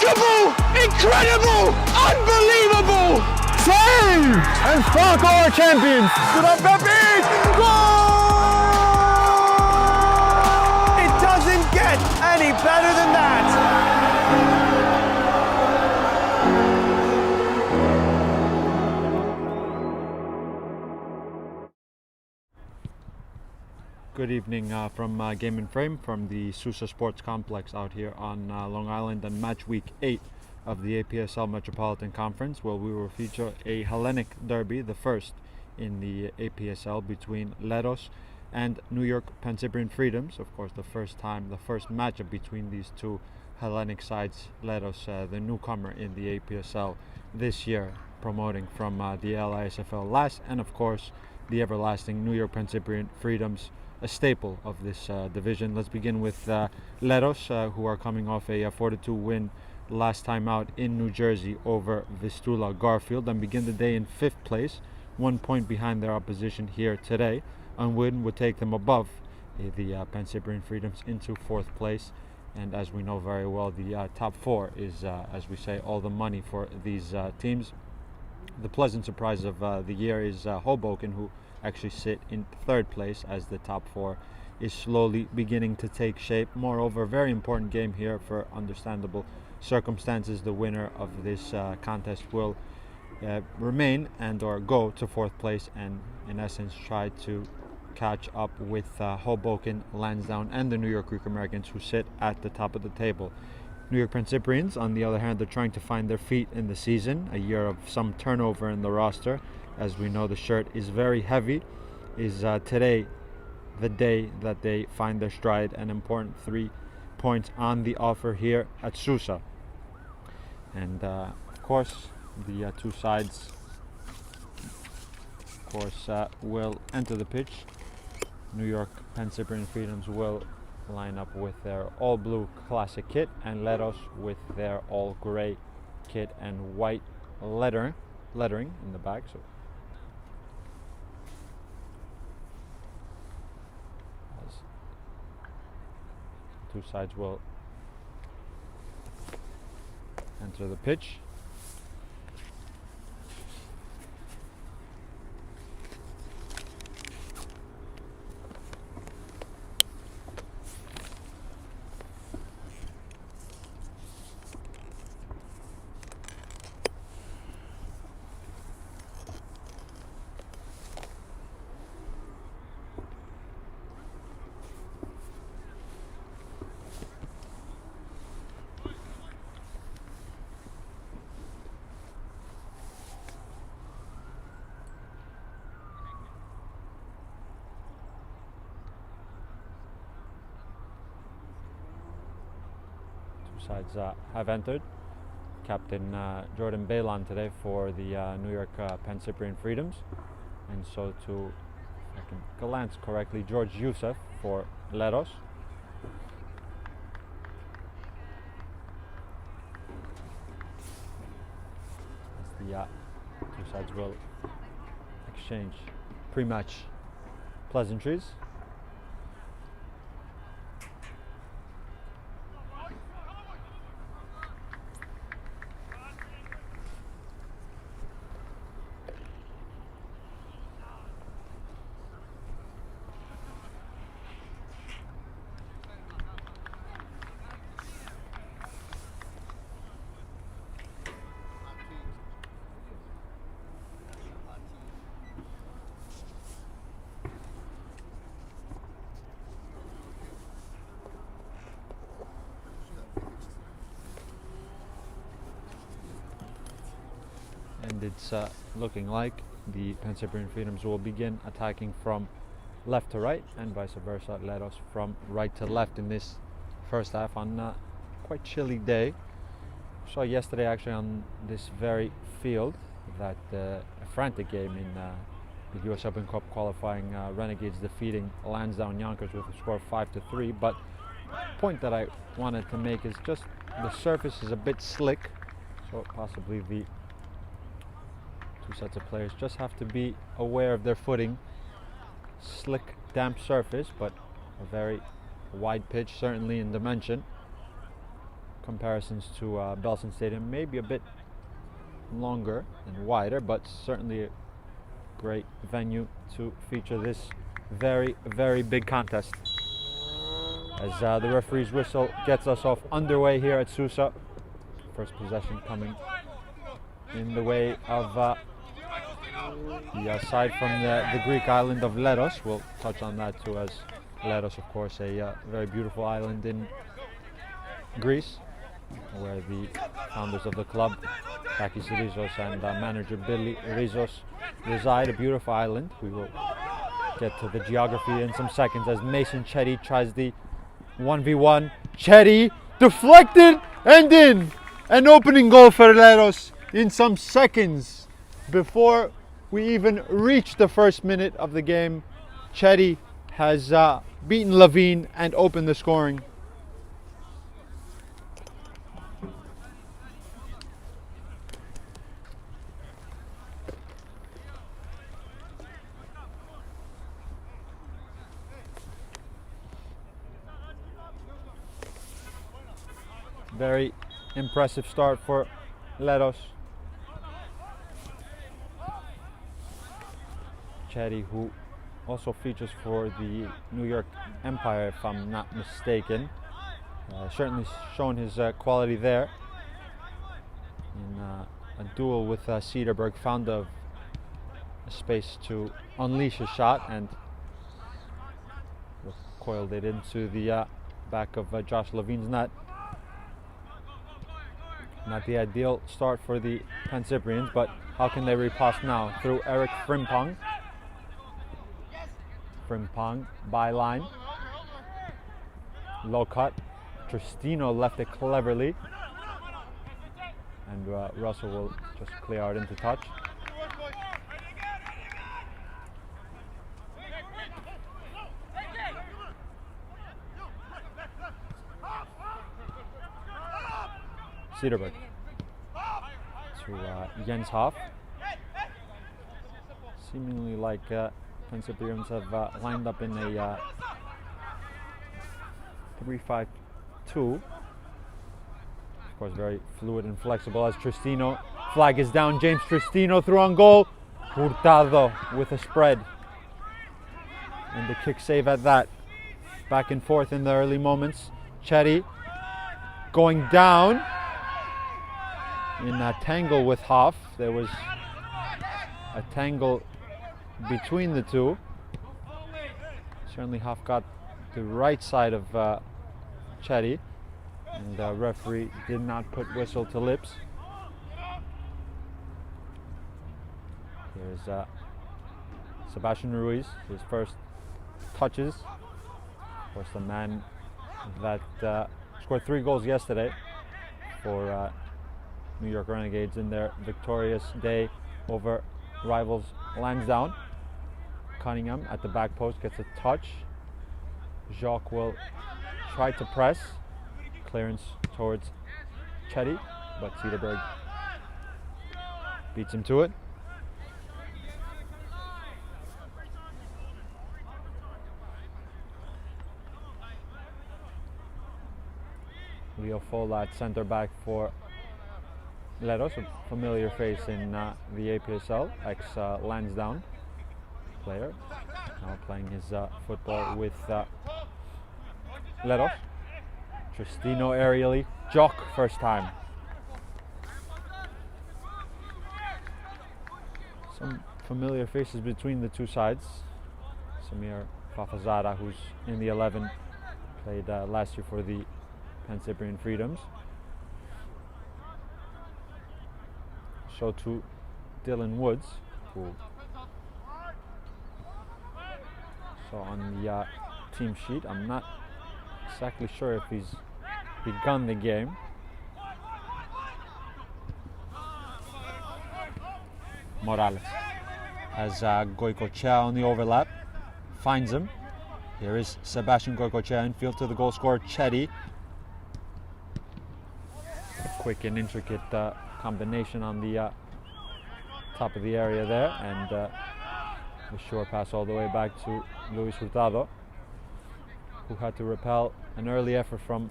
Unbelievable! Incredible! Unbelievable! Save! And Spark are champions! Goal! It doesn't get any better than that! Good evening from Game and Frame from the Sousa Sports Complex out here on Long Island and match week 8 of the APSL Metropolitan Conference, where we will feature a Hellenic derby, the first in the APSL between Leros and New York Pancyprian Freedoms. Of course, the first matchup between these two Hellenic sides. Leros, the newcomer in the APSL this year, promoting from the LISFL last, and of course the everlasting New York Pancyprian Freedoms, a staple of this division. Let's begin with Leros, who are coming off a 4-2 win last time out in New Jersey over Vistula Garfield, and begin the day in 5th place, 1 point behind their opposition here today. A win would take them above the Pancyprian Freedoms into 4th place, and as we know very well, the top 4 is, as we say, all the money for these teams. The pleasant surprise of the year is Hoboken, who actually sit in 3rd place, as the top 4 is slowly beginning to take shape. Moreover, very important game here for understandable circumstances. The winner of this contest will remain and or go to 4th place and in essence try to catch up with Hoboken, Lansdowne and the New York Greek Americans, who sit at the top of the table. New York Pancyprians, on the other hand, they're trying to find their feet in the season, a year of some turnover in the roster. As we know, the shirt is very heavy. Is today the day that they find their stride? An important 3 points on the offer here at Sousa. And of course, the two sides, of course, will enter the pitch. New York Pancyprian Freedoms will line up with their all-blue classic kit, and Leros with their all-gray kit and white lettering in the back. So two sides will enter the pitch. Sides have entered. Captain Jordan Balon today for the New York Pancyprian Freedoms, and so to, if I can glance correctly, George Youssef for Leros. As the two sides will exchange pre-match pleasantries. And it's looking like the Pancyprian Freedoms will begin attacking from left to right, and vice versa, Leros from right to left in this first half on a quite chilly day. Saw yesterday actually on this very field that a frantic game in the US Open Cup qualifying, Renegades defeating Lansdowne Yonkers with a score of 5-3. But the point that I wanted to make is just the surface is a bit slick, so possibly the two sets of players just have to be aware of their footing. Slick, damp surface, but a very wide pitch, certainly in dimension. comparisons to Belson Stadium, maybe a bit longer and wider, but certainly a great venue to feature this very, very big contest. As the referee's whistle gets us off underway here at Sousa. First possession coming in the way of the side from the Greek island of Leros. We'll touch on that too, as Leros, of course, a very beautiful island in Greece, where the founders of the club, Takis Rizos and manager Billy Rizos, reside. A beautiful island. We will get to the geography in some seconds as Mason Chetty tries the 1v1. Chetty deflected and in! An opening goal for Leros in some seconds before we even reach the first minute of the game. Chetty has beaten Levine and opened the scoring. Very impressive start for Leros. Chetty, who also features for the New York Empire, if I'm not mistaken. Certainly shown his quality there. In a duel with Cederberg, found a space to unleash a shot and coiled it into the back of Josh Levine's net. Not the ideal start for the Pancyprians, but how can they riposte now? Through Eric Frimpong. Frimpong, byline. Low cut. Tristino left it cleverly. And Russell will just clear out into touch. Cederberg to Jens Hoff. Seemingly like Pancyprians have lined up in a 3-5-2. Of course, very fluid and flexible as Tristino. Flag is down. James Tristino through on goal. Hurtado with a spread. And the kick save at that. Back and forth in the early moments. Chetty going down. In a tangle with Hoff. There was a tangle between the two. Certainly Hoff got the right side of Chetty, and the referee did not put whistle to lips. Here's Sebastian Ruiz, his first touches. Of course, the man that scored 3 goals yesterday for New York Renegades in their victorious day over rivals Lansdowne. Cunningham at the back post gets a touch. Jacques will try to press. Clearance towards Chetty, but Cederberg beats him to it. Leo Fola at centre back for Leros, a familiar face in the APSL, ex-Lansdowne player, now playing his football with Leros. Tristino aerially, Jock first time. Some familiar faces between the two sides. Samir Fafazada, who's in the 11, played last year for the Pancyprian Freedoms. So to Dylan Woods, who so on the team sheet, I'm not exactly sure if he's begun the game. Morales has Goicochea on the overlap, finds him. Here is Sebastian Goicochea infield to the goal scorer Chetty. Quick and intricate combination on the top of the area there, and the short pass all the way back to Luis Hurtado, who had to repel an early effort from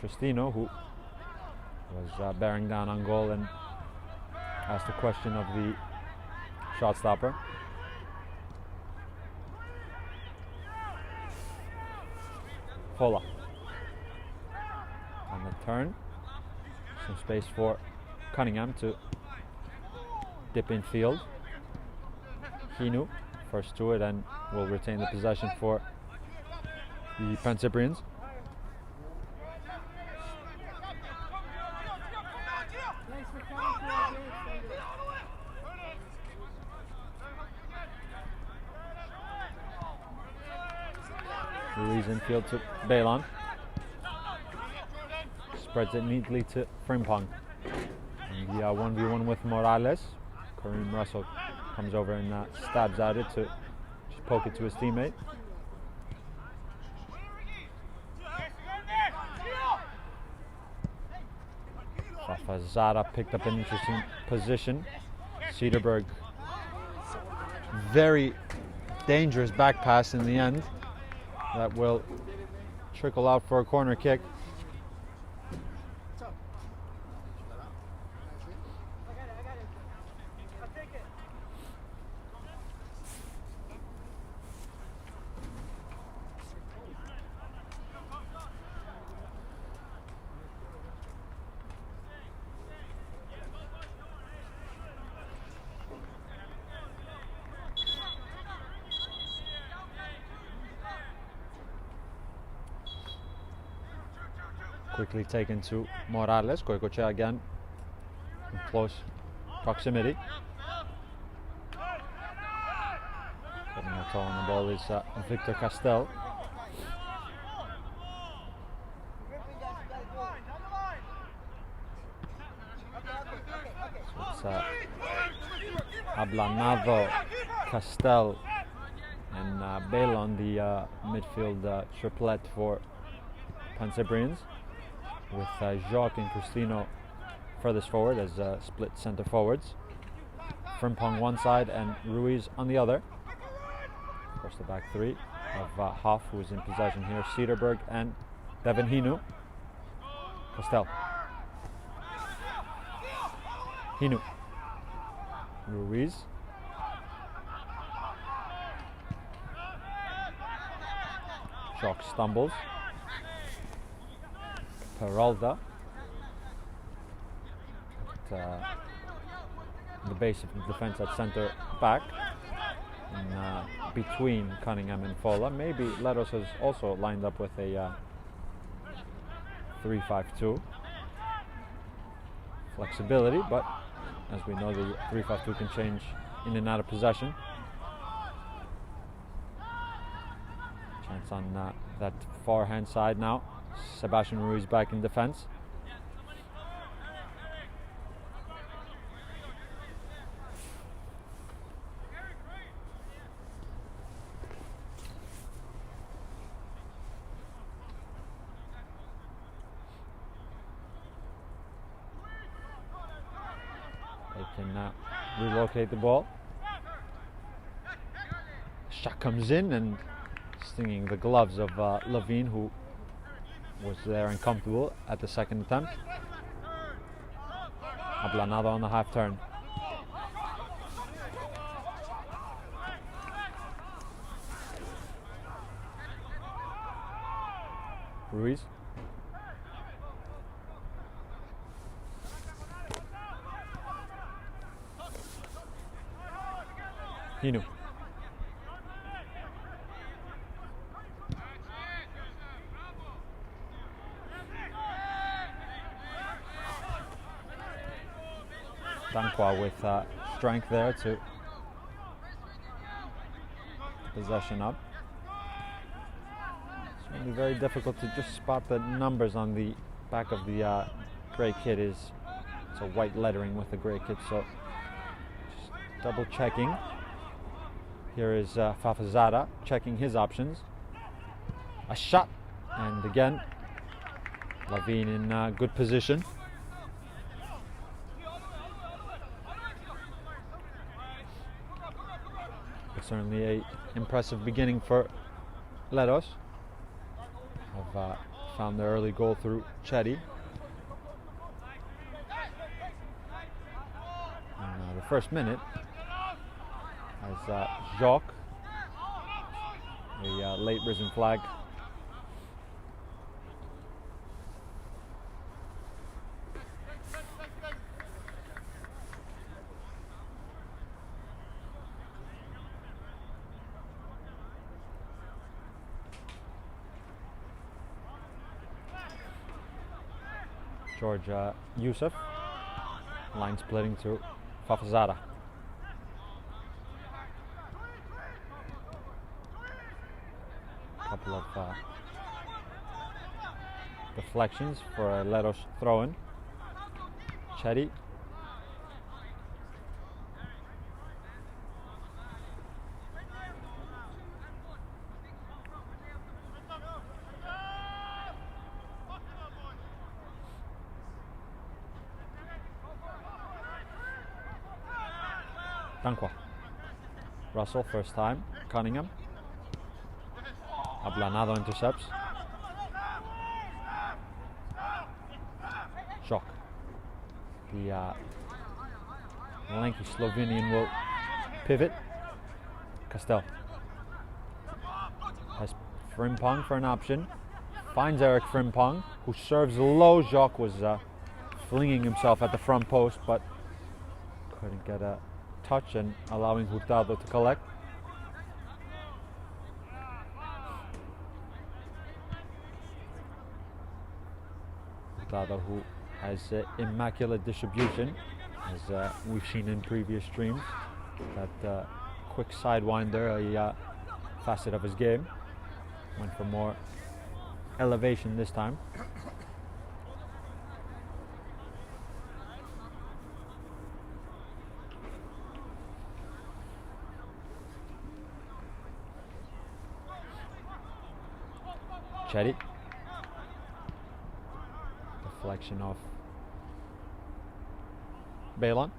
Tristino, who was bearing down on goal and asked the question of the shot stopper. Fola on the turn. Some space for Cunningham to dip in field. Hinu first to it and will retain the possession for the Pancyprians. Ruiz infield to Balon. Spreads it neatly to Frimpong. And the 1v1 with Morales. Kareem Russell comes over and stabs at it to just poke it to his teammate. Zara picked up an interesting position. Cedarberg, very dangerous back pass in the end that will trickle out for a corner kick. Quickly taken to Morales. Goicoechea again in close proximity. Putting a toe on the ball is Victor Castell. So it's Ablanado, Castell and Balon, the midfield triplet for Pancyprians, with Jacques and Cristino furthest forward as split centre forwards. Frimpong one side and Ruiz on the other. Of course, the back three of Hoff, who is in possession here, Cedarberg and Devin Hinu. Castell. Hinu. Ruiz. Jacques stumbles. Peralta at the base of the defense at centre back, and between Cunningham and Fola. Maybe Leros has also lined up with a 3-5-2 flexibility, but as we know, the 3-5-2 can change in and out of possession. Chance on that far hand side now. Sebastian Ruiz back in defense. They can relocate the ball. Shot comes in and stinging the gloves of Levine, who was there and comfortable at the second attempt. Ablanado on the half turn. Ruiz. Hinu. Danqua with strength there to possession up. It's going to be very difficult to just spot the numbers on the back of the grey kit. It's a white lettering with the grey kit, so just double checking. Here is Fafazada checking his options. A shot, and again Levine in good position. Certainly a impressive beginning for Leros of found the early goal through Chetty. And, the first minute as Jacques, a late risen flag. George Youssef, line splitting to Fafazada. Couple of deflections for a Leros throw-in. Chetty. Dankwa. Russell, first time. Cunningham. Ablanado intercepts. Shock. The lanky Slovenian will pivot. Castel has Frimpong for an option. Finds Eric Frimpong, who serves low. Jacques was flinging himself at the front post, but couldn't get a touch and allowing Hurtado to collect. Hurtado, who has immaculate distribution, as we've seen in previous streams. That quick sidewinder, a facet of his game. Went for more elevation this time. Chetty. Deflection off Balon.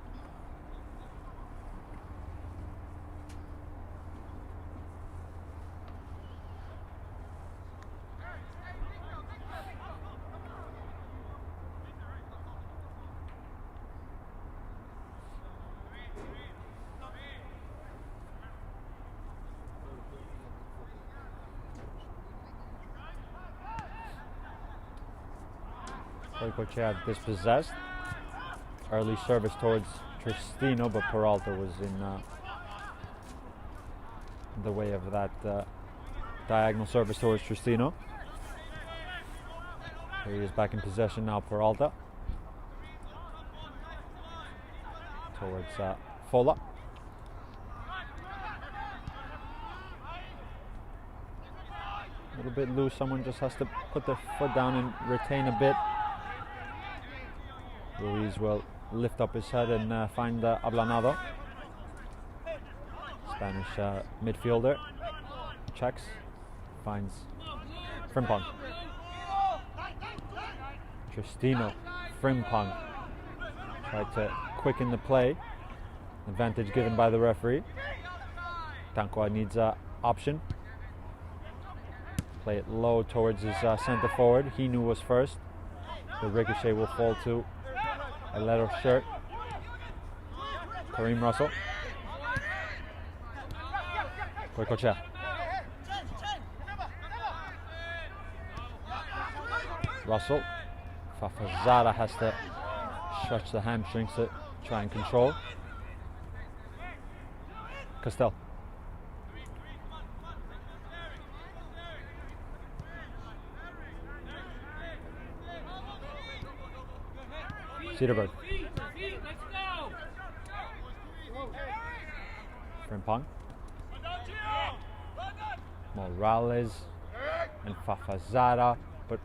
Kochev dispossessed. Early service towards Tristino, but Peralta was in the way of that diagonal service towards Tristino. Here he is back in possession now, Peralta. Towards Fola. A little bit loose, someone just has to put their foot down and retain a bit. Ruiz will lift up his head and find Ablanado. Spanish midfielder. Checks. Finds Frimpong. Tristino. Frimpong. Tried to quicken the play. Advantage given by the referee. Dankwa needs an option. Play it low towards his centre forward. He knew was first. The ricochet will fall to a Leros shirt. Kareem Russell. Koikocha. Russell. Fafazada has to stretch the hamstrings to try and control. Castel. Cedarberg. Frimpong. Morales and Fafazada, but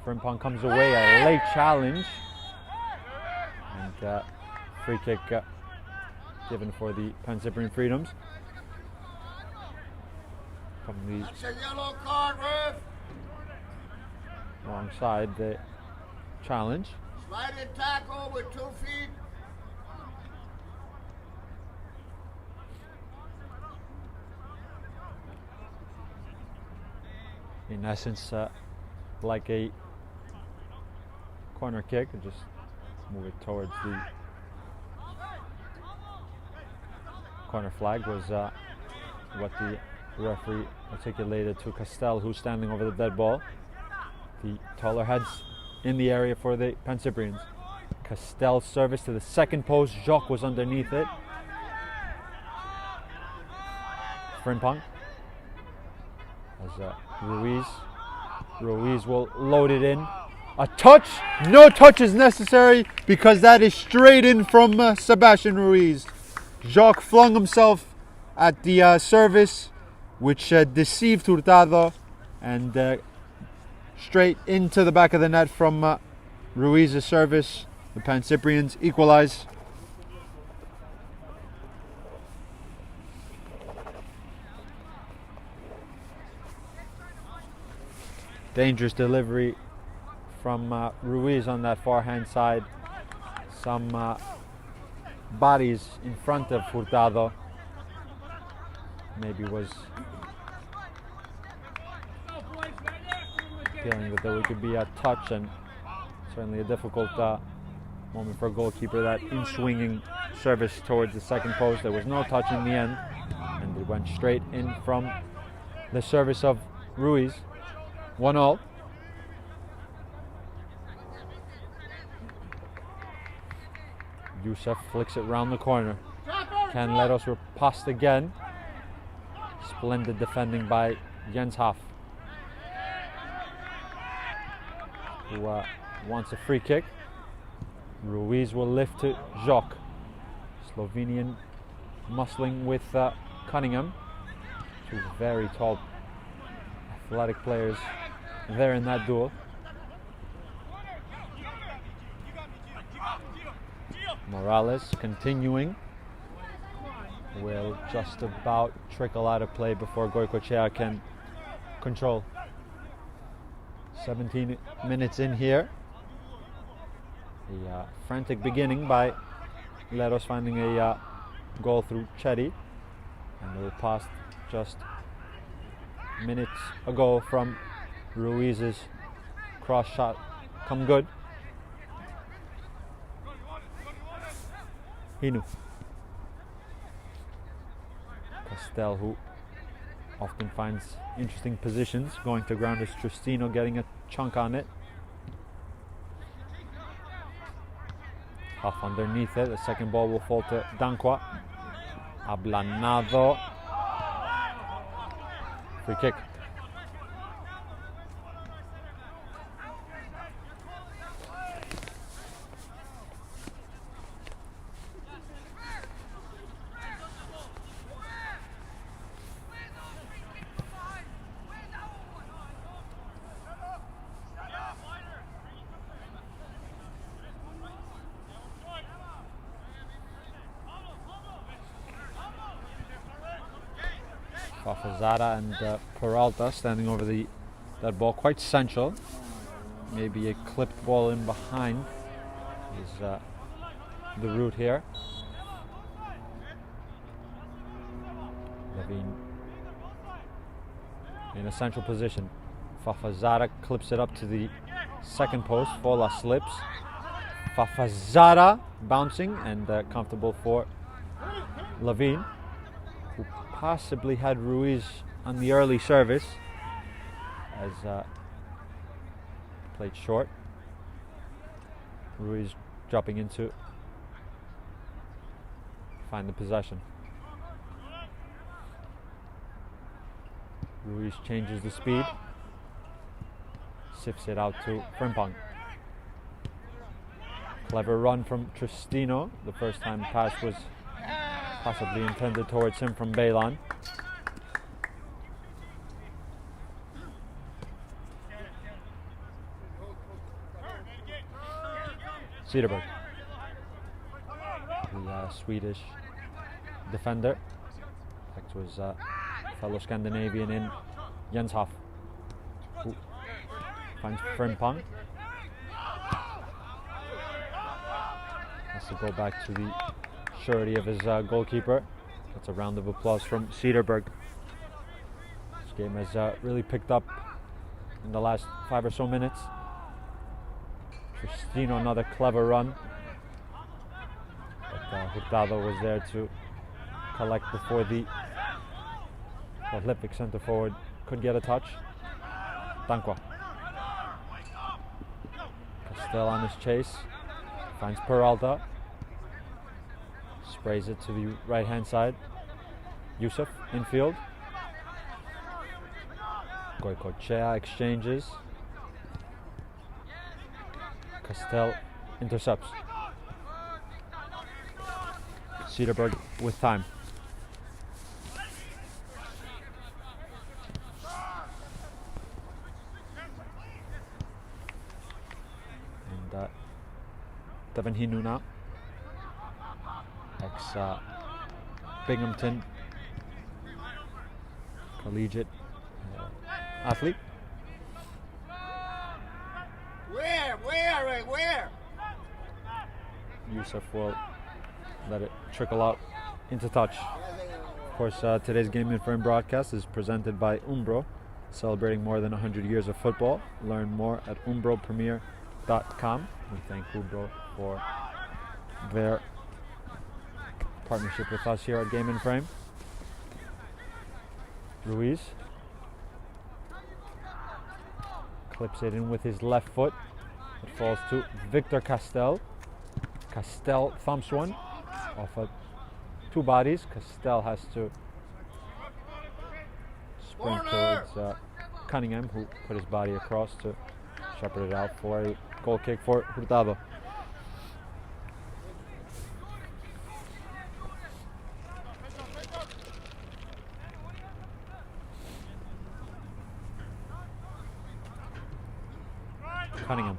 Frimpong comes away, a late challenge, and free kick given for the Pancyprian Freedoms. From the wrong side, the challenge. Sliding tackle with 2 feet. In essence, like a corner kick, and just move it towards the corner flag was what the referee articulated to Castel, who's standing over the dead ball. The taller heads in the area for the Pancyprians. Castel's service to the second post. Jacques was underneath it. Frimpong. As Ruiz will load it in. A touch? No touch is necessary because that is straight in from Sebastian Ruiz. Jacques flung himself at the service, which deceived Hurtado, and straight into the back of the net from Ruiz's service. The Pancyprians equalize. Dangerous delivery from Ruiz on that far hand side. Some bodies in front of Hurtado. Maybe was feeling that there could be a touch, and certainly a difficult moment for a goalkeeper. That in-swinging service towards the second post. There was no touch in the end, and it went straight in from the service of Ruiz. 1-0. Youssef flicks it round the corner. Can Leros riposte again? Splendid defending by Jens Haff, who wants a free kick. Ruiz will lift to Jacques. Slovenian muscling with Cunningham. Two very tall, athletic players there in that duel. Morales continuing. Will just about trickle out of play before Goicoechea can control. 17 minutes in here. A frantic beginning by Leros finding a goal through Chetty, and they passed just minutes ago from Ruiz's cross shot. Come good. Hinu. Castel, who often finds interesting positions, going to ground is Tristino, getting a chunk on it. Huff underneath it. The second ball will fall to Danqua. Ablanado. Free kick. Fafazara and Peralta standing over that ball, quite central. Maybe a clipped ball in behind is the route here. Levine in a central position. Fafazara clips it up to the second post. Fola slips. Fafazara bouncing and comfortable for Levine, who possibly had Ruiz on the early service, as played short. Ruiz dropping into find the possession. Ruiz changes the speed, sifts it out to Frimpong. Clever run from Tristino. The first time pass was possibly intended towards him from Bailon. Cederberg, the Swedish defender, back to his fellow Scandinavian in Jens Haff, who finds Frimpong. Has to go back to the surety of his goalkeeper. That's a round of applause from Cederberg. This game has really picked up in the last 5 or so minutes. Tristino, another clever run. But Hurtado was there to collect before the prolific centre forward could get a touch. Tankwa. Castel on his chase. Finds Peralta. Sprays it to the right hand side. Yusuf infield. Goicoechea exchanges. Castel intercepts. Cedarburg with time. And Devin Hinu now. Binghamton collegiate athlete. Where? Yusuf will let it trickle out into touch. Of course, today's Game in Frame broadcast is presented by Umbro, celebrating more than 100 years of football. Learn more at umbropremier.com. We thank Umbro for their partnership with us here at Game in Frame. Ruiz clips it in with his left foot. It falls to Victor Castel. Castel thumps one off of two bodies. Castel has to sprint towards Cunningham, who put his body across to shepherd it out for a goal kick for Hurtado. Cunningham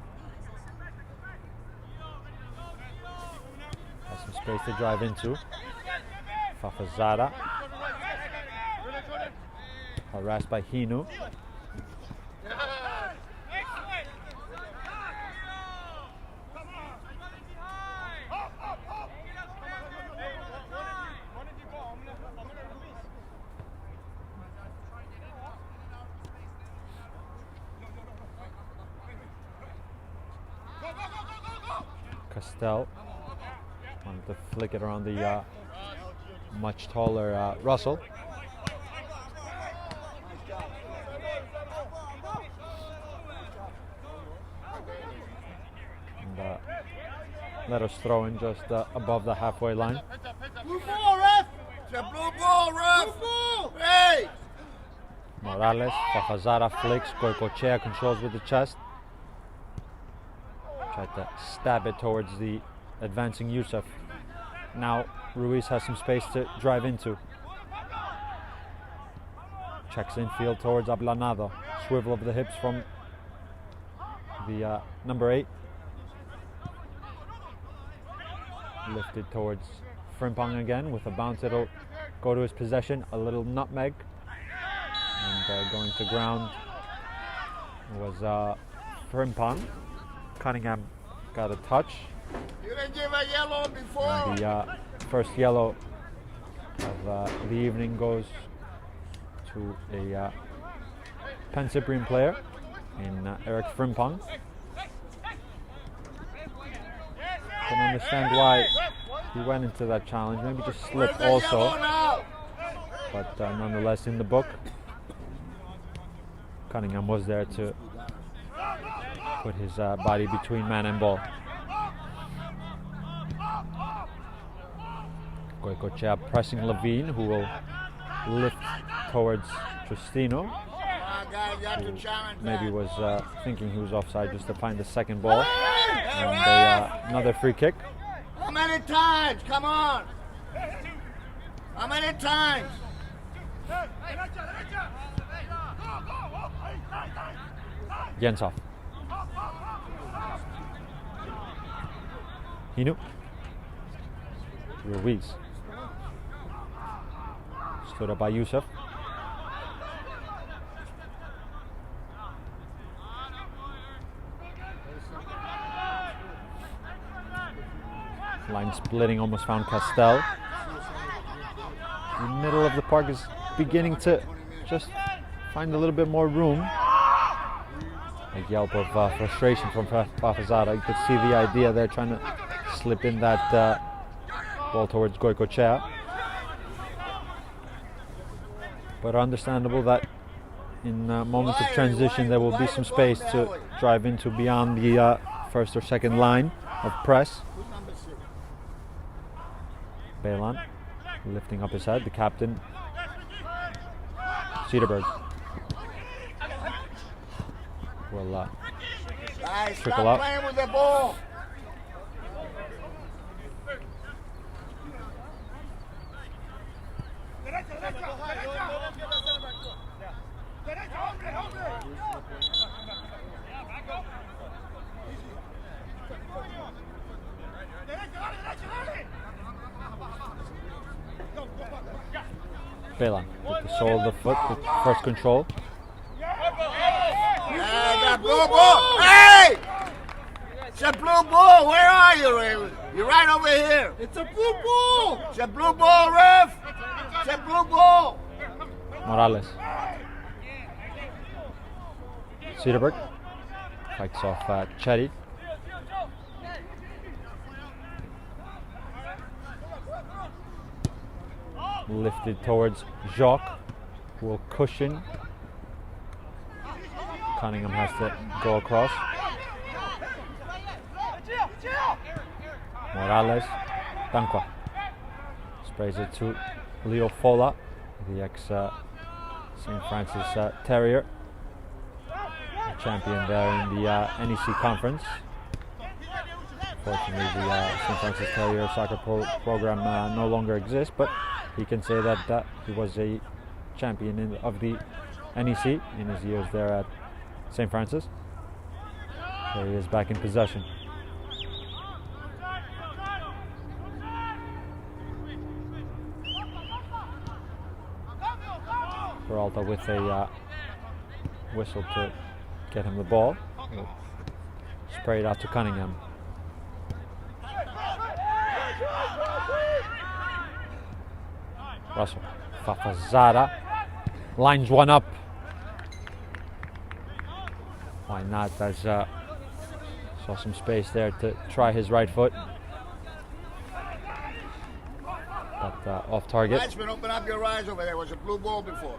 has some space to drive into. Fafazada harassed by Hinu. Castel wanted to flick it around the much taller Russell. And Leros throw in just above the halfway line. Blue ball, ref! It's a blue ball, ref! Hey! Morales, Fafazada flicks, Goicoechea controls with the chest. Tried to stab it towards the advancing Yusuf. Now Ruiz has some space to drive into. Checks infield towards Ablanado. Swivel of the hips from the number 8. Lifted towards Frimpong again with a bounce. It'll go to his possession. A little nutmeg. And going to ground was Frimpong. Cunningham got a touch. You didn't give a yellow before. And the first yellow of the evening goes to a Pancyprian player in Eric Frimpong. Can understand why he went into that challenge. Maybe just slipped also. But nonetheless, in the book, Cunningham was there to put his body between man and ball. Goicoechea pressing Levine, who will lift towards Tristino, who maybe was thinking he was offside just to find the second ball. And another free kick. How many times? Come on! How many times? Jensov. Hinu. Ruiz. Stood up by Yusuf. Line splitting, almost found Castel. The middle of the park is beginning to just find a little bit more room. A yelp of frustration from Fafazada. You could see the idea there, trying to slip in that ball towards Goicoechea. But understandable that in moments of transition there will be some space to drive into beyond the first or second line of press. Belan lifting up his head, the captain. Cedarberg will trickle up. Playing with the ball. Belan with the sole of the foot, with first control. Hey, that blue ball! Hey! It's a blue ball! Where are you, Raven? You're right over here. It's a blue ball! It's a blue ball, ref! It's a blue ball! Morales. Cedarberg fights off Chetty. Lifted towards Jacques, who will cushion. Cunningham has to go across. Morales, Dankwa sprays it to Leo Fola, the ex-St. Francis Terrier, champion there in the NEC Conference. Unfortunately, the St. Francis Terrier soccer program no longer exists, but he can say that he was a champion of the NEC in his years there at St. Francis. There he is back in possession. Peralta with a whistle to get him the ball. He'll spray it out to Cunningham. Russell, Fafazada lines one up. Why not? As saw some space there to try his right foot, but off target. Linesman, open up your eyes over there. Was a blue ball before.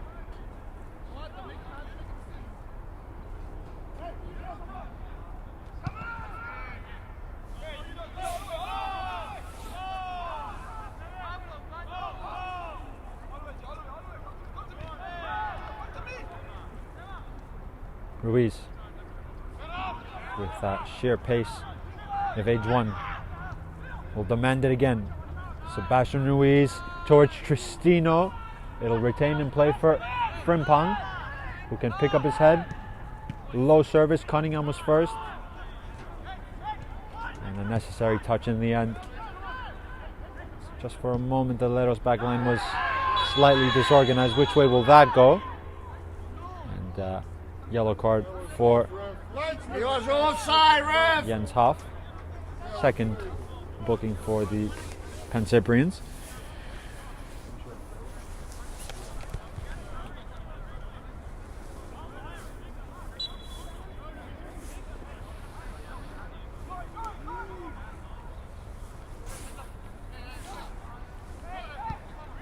Ruiz with sheer pace of age one will demand it again. Sebastian Ruiz towards Tristino. It'll retain in play for Frimpong, who can pick up his head. Low service, Cunningham was first. And a necessary touch in the end. Just for a moment the Leros backline was slightly disorganized. Which way will that go? And yellow card for He was offside, ref! Jens Hoff. Second booking for the Pancyprians.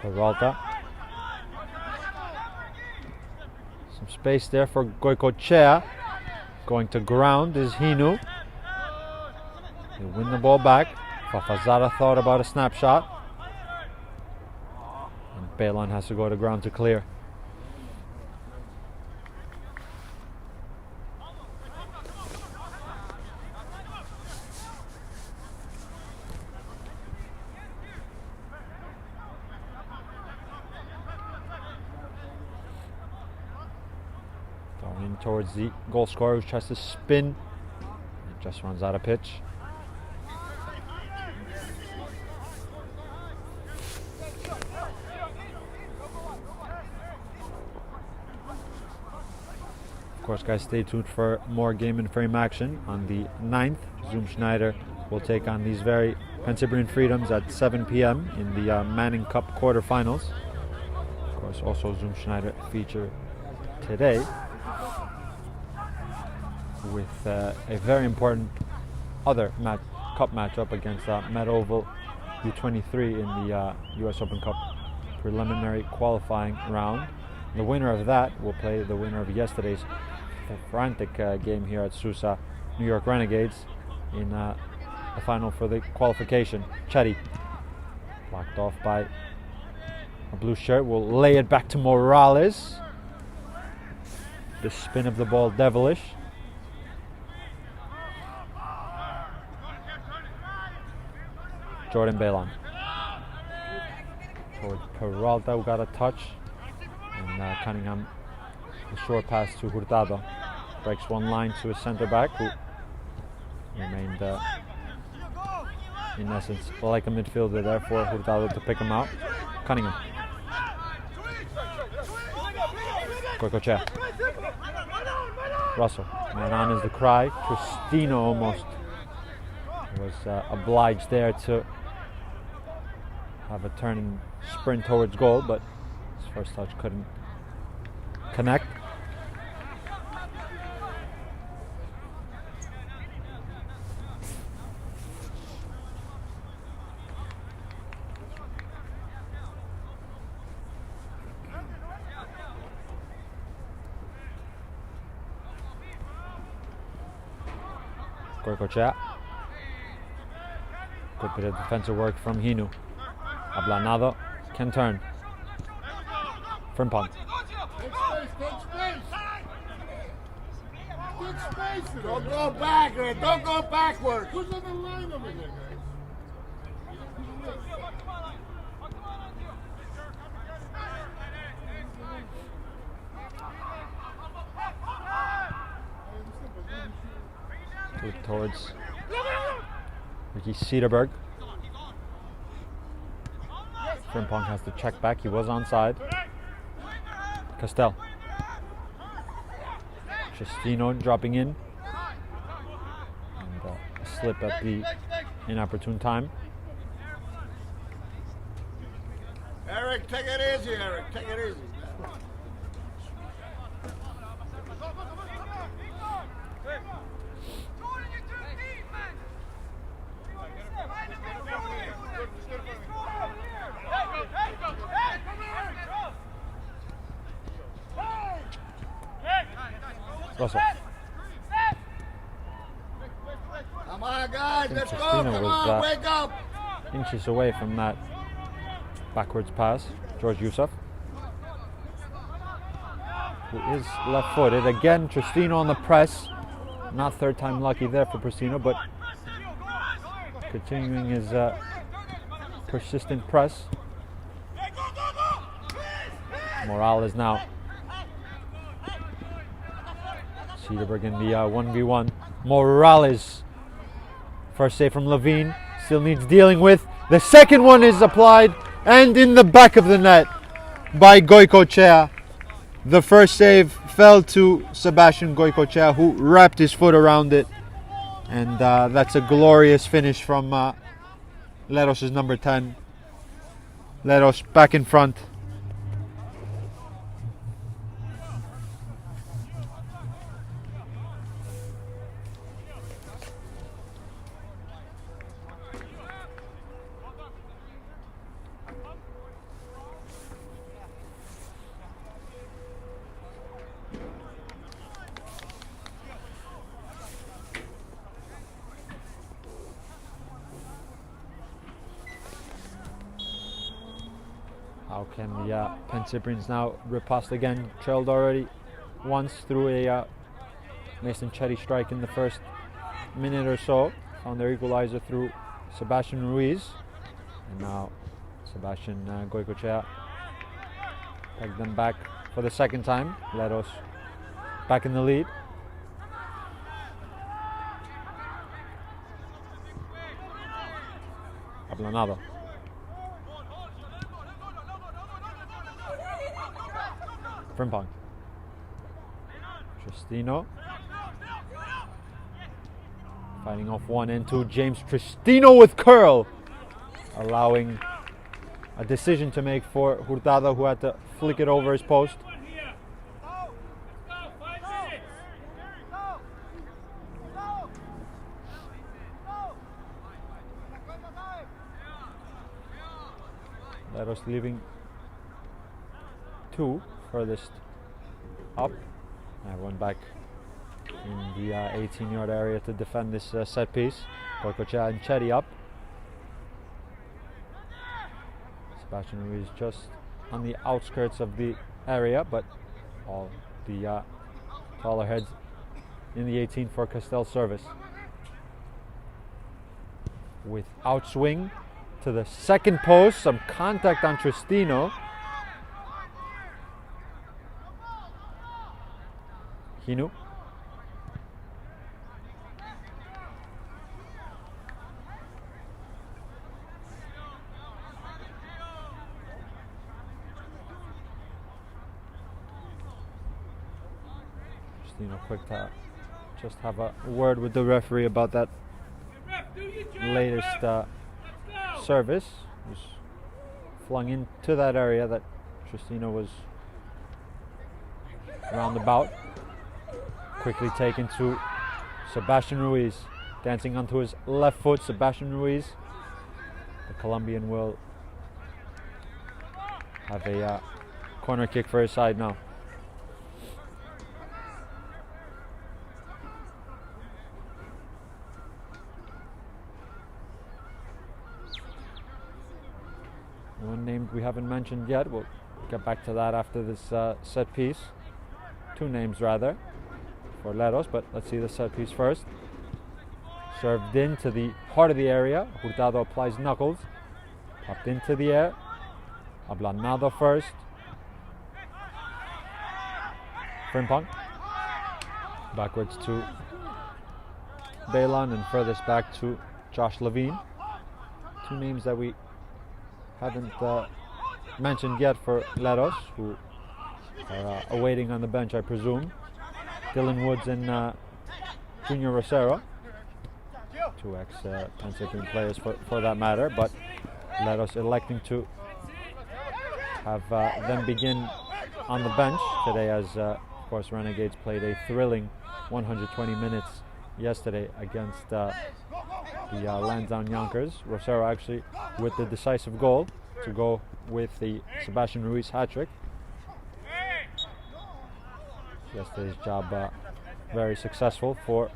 Peralta. Some space there for Goicoechea. Going to ground is Hinu. They win the ball back. Fafazada thought about a snapshot. And Belan has to go to ground to clear. Going towards the goal scorer, who tries to spin. It just runs out of pitch. Of course, guys, stay tuned for more game and frame action. On the 9th, Zoom Schneider will take on these very Pancyprian Freedoms at 7 p.m. in the Manning Cup quarterfinals. Of course, also Zoom Schneider feature today with a very important other cup matchup against Met Oval U23 in the US Open Cup preliminary qualifying round. The winner of that will play the winner of yesterday's frantic game here at Susa, New York Renegades, in the final for the qualification. Chetty, blocked off by a blue shirt, will lay it back to Morales. The spin of the ball devilish. Jordan Bailon towards Peralta, who got a touch, and Cunningham, the short pass to Hurtado, breaks one line to his centre back, who remained in essence like a midfielder there for Hurtado to pick him out. Cunningham, Goicoechea, Russell, man on is the cry. Cristino almost was obliged there to have a turn and sprint towards goal, but his first touch couldn't connect. Goicoechea. Good bit of defensive work from Hinu. Ablanado can turn. Frimpong. Don't go back, Red. Don't go backward. Who's on the line over here, guys? Towards Ricky Cederberg. Frimpong has to check back. He was onside. Castell. Cristino dropping in. And a slip at the inopportune time. Eric, take it easy, Eric. Take it easy. Russell. Come on, guys, let's go. Cristino Come was, on, wake up. Inches away from that backwards pass. George Yusuf, who is left-footed. Again, Cristino on the press. Not third time lucky there for Cristino, but continuing his persistent press. Morales now. Cederberg in the 1v1. Morales. First save from Levine. Still needs dealing with. The second one is applied and in the back of the net by Goicoechea. The first save fell to Sebastian Goicoechea, who wrapped his foot around it. And that's a glorious finish from Leros' number 10. Leros back in front. How can the Pancyprians now riposte again? Trailed already once through a Mason Chetty strike in the first minute or so. Found their equalizer through Sebastian Ruiz. And now Sebastian Goicoechea pegged them back for the second time. Leros back in the lead. Ablanado. Frimpong. Cristino. Fighting off one and two. James Cristino with curl. Allowing a decision to make for Hurtado, who had to flick it over his post. Leros leaving 2 furthest up. Everyone back in the 18-yard area to defend this set piece. Koikocha and Chetty up. Sebastian Ruiz just on the outskirts of the area, but all the taller heads in the 18 for Castell's service. With outswing to the second post, some contact on Tristino. Hinu. Tristino quick to just have a word with the referee about that latest service. Was flung into that area that Tristino was roundabout. Quickly taken to Sebastian Ruiz, dancing onto his left foot. Sebastian Ruiz, the Colombian, will have a corner kick for his side now. One name we haven't mentioned yet. We'll get back to that after this set piece. 2 names rather for Leros, but let's see the set piece first. Served into the heart of the area. Hurtado applies knuckles. Popped into the air. Ablanado first. Frimpong. Backwards to Balon and furthest back to Josh Levine. 2 names that we haven't mentioned yet for Leros, who are awaiting on the bench, I presume. Dylan Woods and Junior Rosero, 2 ex-Pancyprian players for that matter, but Leros electing to have them begin on the bench today, as of course Renegades played a thrilling 120 minutes yesterday against the Lansdowne Yonkers. Rosero actually with the decisive goal to go with the Sebastian Ruiz hat-trick. Yesterday's job very successful for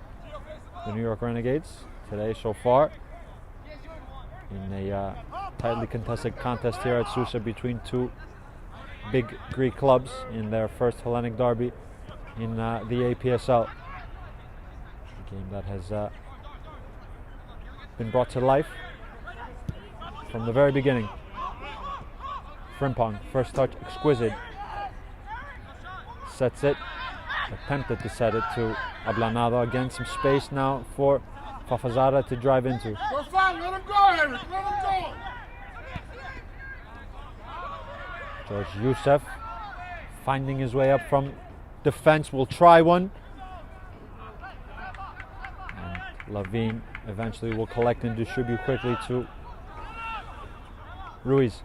the New York Renegades today so far in a tightly contested contest here at Sousa between 2 big Greek clubs in their first Hellenic derby in the APSL. A game that has been brought to life from the very beginning. Frimpong, first touch exquisite. Sets it. Attempted to set it to Ablanado. Again, some space now for Fafazara to drive into. We're fine, let him go, Eric, let him go! George Youssef finding his way up from defense, will try one. And Levine eventually will collect and distribute quickly to Ruiz.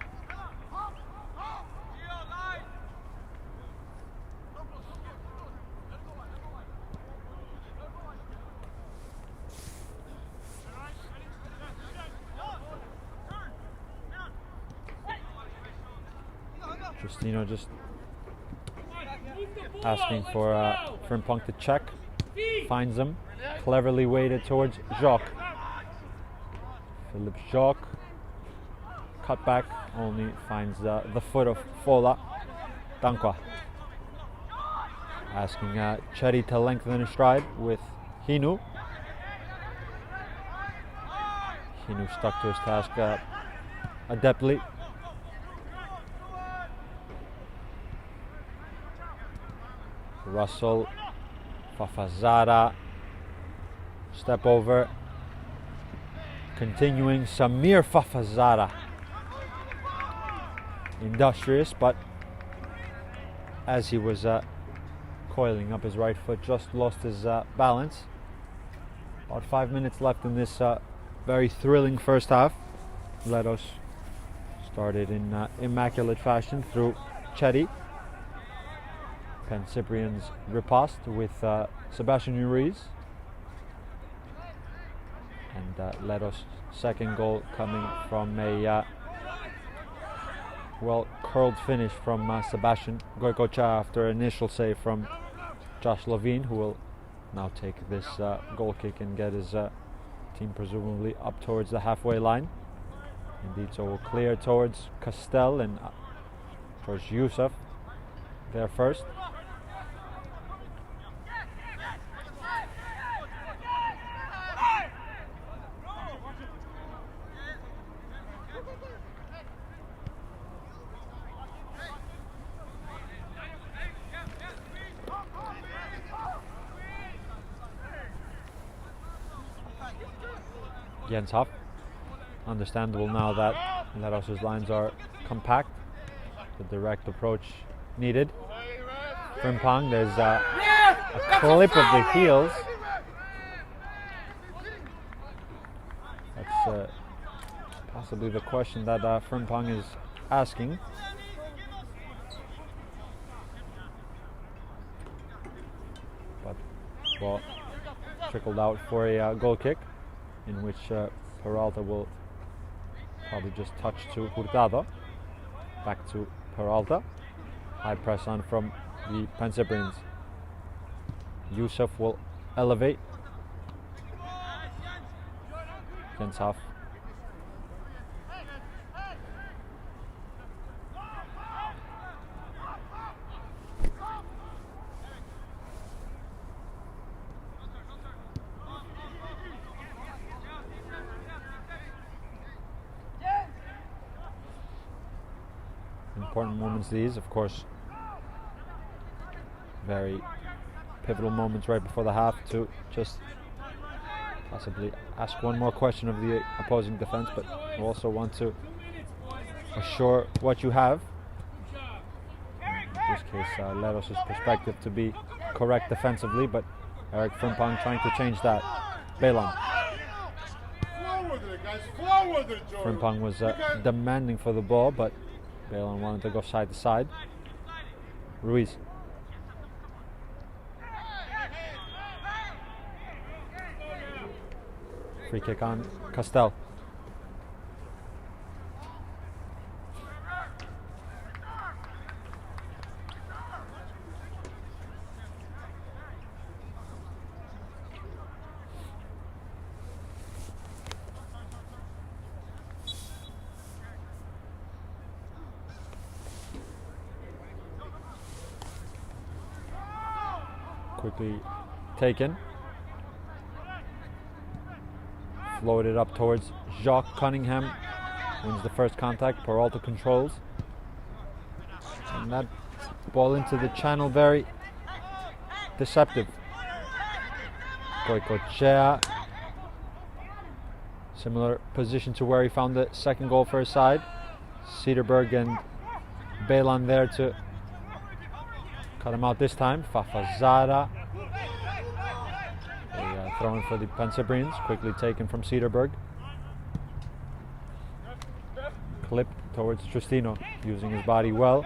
Justino just asking for Frimpong to check. Finds him. Cleverly weighted towards Jacques. Philippe Jacques. Cut back. Only finds the foot of Fola. Dankwa. Asking Cherry to lengthen his stride with Hinu. Hinu stuck to his task adeptly. Russell, Fafazara, step over, continuing Samir Fafazara. Industrious, but as he was coiling up his right foot, just lost his balance. About 5 minutes left in this very thrilling first half. Leros started in immaculate fashion through Chetty. Pancyprian's riposte with Sebastian Ruiz. And Leros' second goal coming from a well curled finish from Sebastian Goicoechea after an initial save from Josh Levine, who will now take this goal kick and get his team presumably up towards the halfway line. Indeed, so we'll clear towards Castell and towards Yusuf there first. Jens Hoff, understandable now that Leros' lines are compact, the direct approach needed. Frimpong, there's a clip of the heels. That's possibly the question that Frimpong is asking. But ball trickled out for a goal kick, in which Peralta will probably just touch to Hurtado. Back to Peralta. High press on from the Pancyprians. Yusuf will elevate. Jens Hoff. Important moments these, of course. Very pivotal moments right before the half to just possibly ask one more question of the opposing defense, but you also want to assure what you have. In this case, Leros' perspective to be correct defensively, but Eric Frimpong trying to change that. Belan. Frimpong was demanding for the ball, but Belan wanted to go side to side. Ruiz. Free kick on Castell. Quickly taken. Floated up towards Jacques Cunningham. Wins the first contact. Peralta controls. And that ball into the channel, very deceptive. Goicoechea. Similar position to where he found the second goal for his side. Cederberg and Belan there to cut him out this time. Fafazara. Thrown for the Pancyprians, quickly taken from Cederberg. Clipped towards Tristino, using his body well.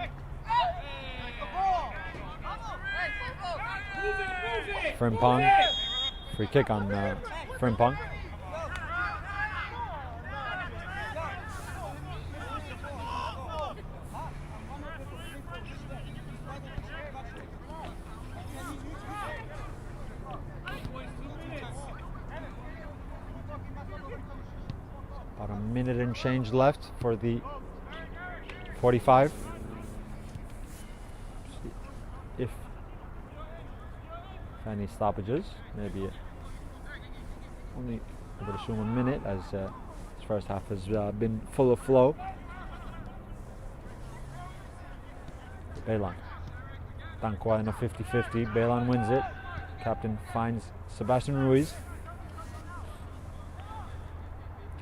Frimpong, free kick on Frimpong. About a minute and change left for the 45. If any stoppages, maybe only, I would assume, a minute, as this first half has been full of flow. Belan. Dankwa in a 50-50. Belan wins it. Captain finds Sebastian Ruiz.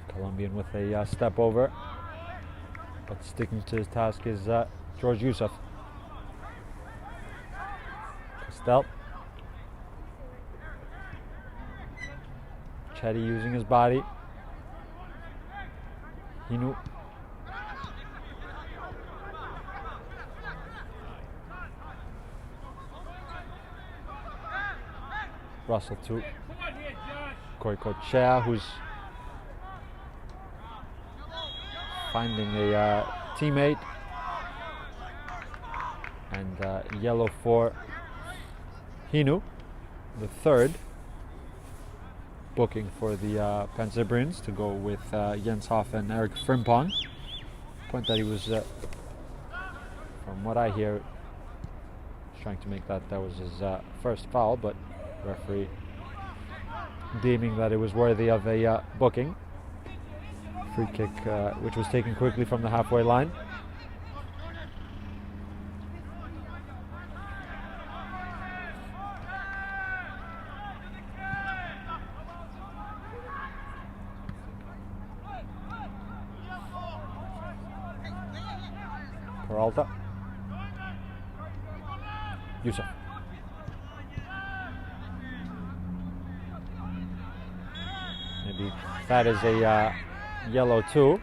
Colombian with a step over, but sticking to his task is George Yusuf. Castell. Chetty using his body. Hinu. Russell to Goicoechea, who's finding a teammate. And yellow for Hinu, the third booking for the Pancyprians to go with Jens Hoff and Eric Frimpong. Point that he was, from what I hear, trying to make that was his first foul, but referee deeming that it was worthy of a booking. Free kick which was taken quickly from the halfway line. Peralta. Yusuf. Maybe that is a yellow too.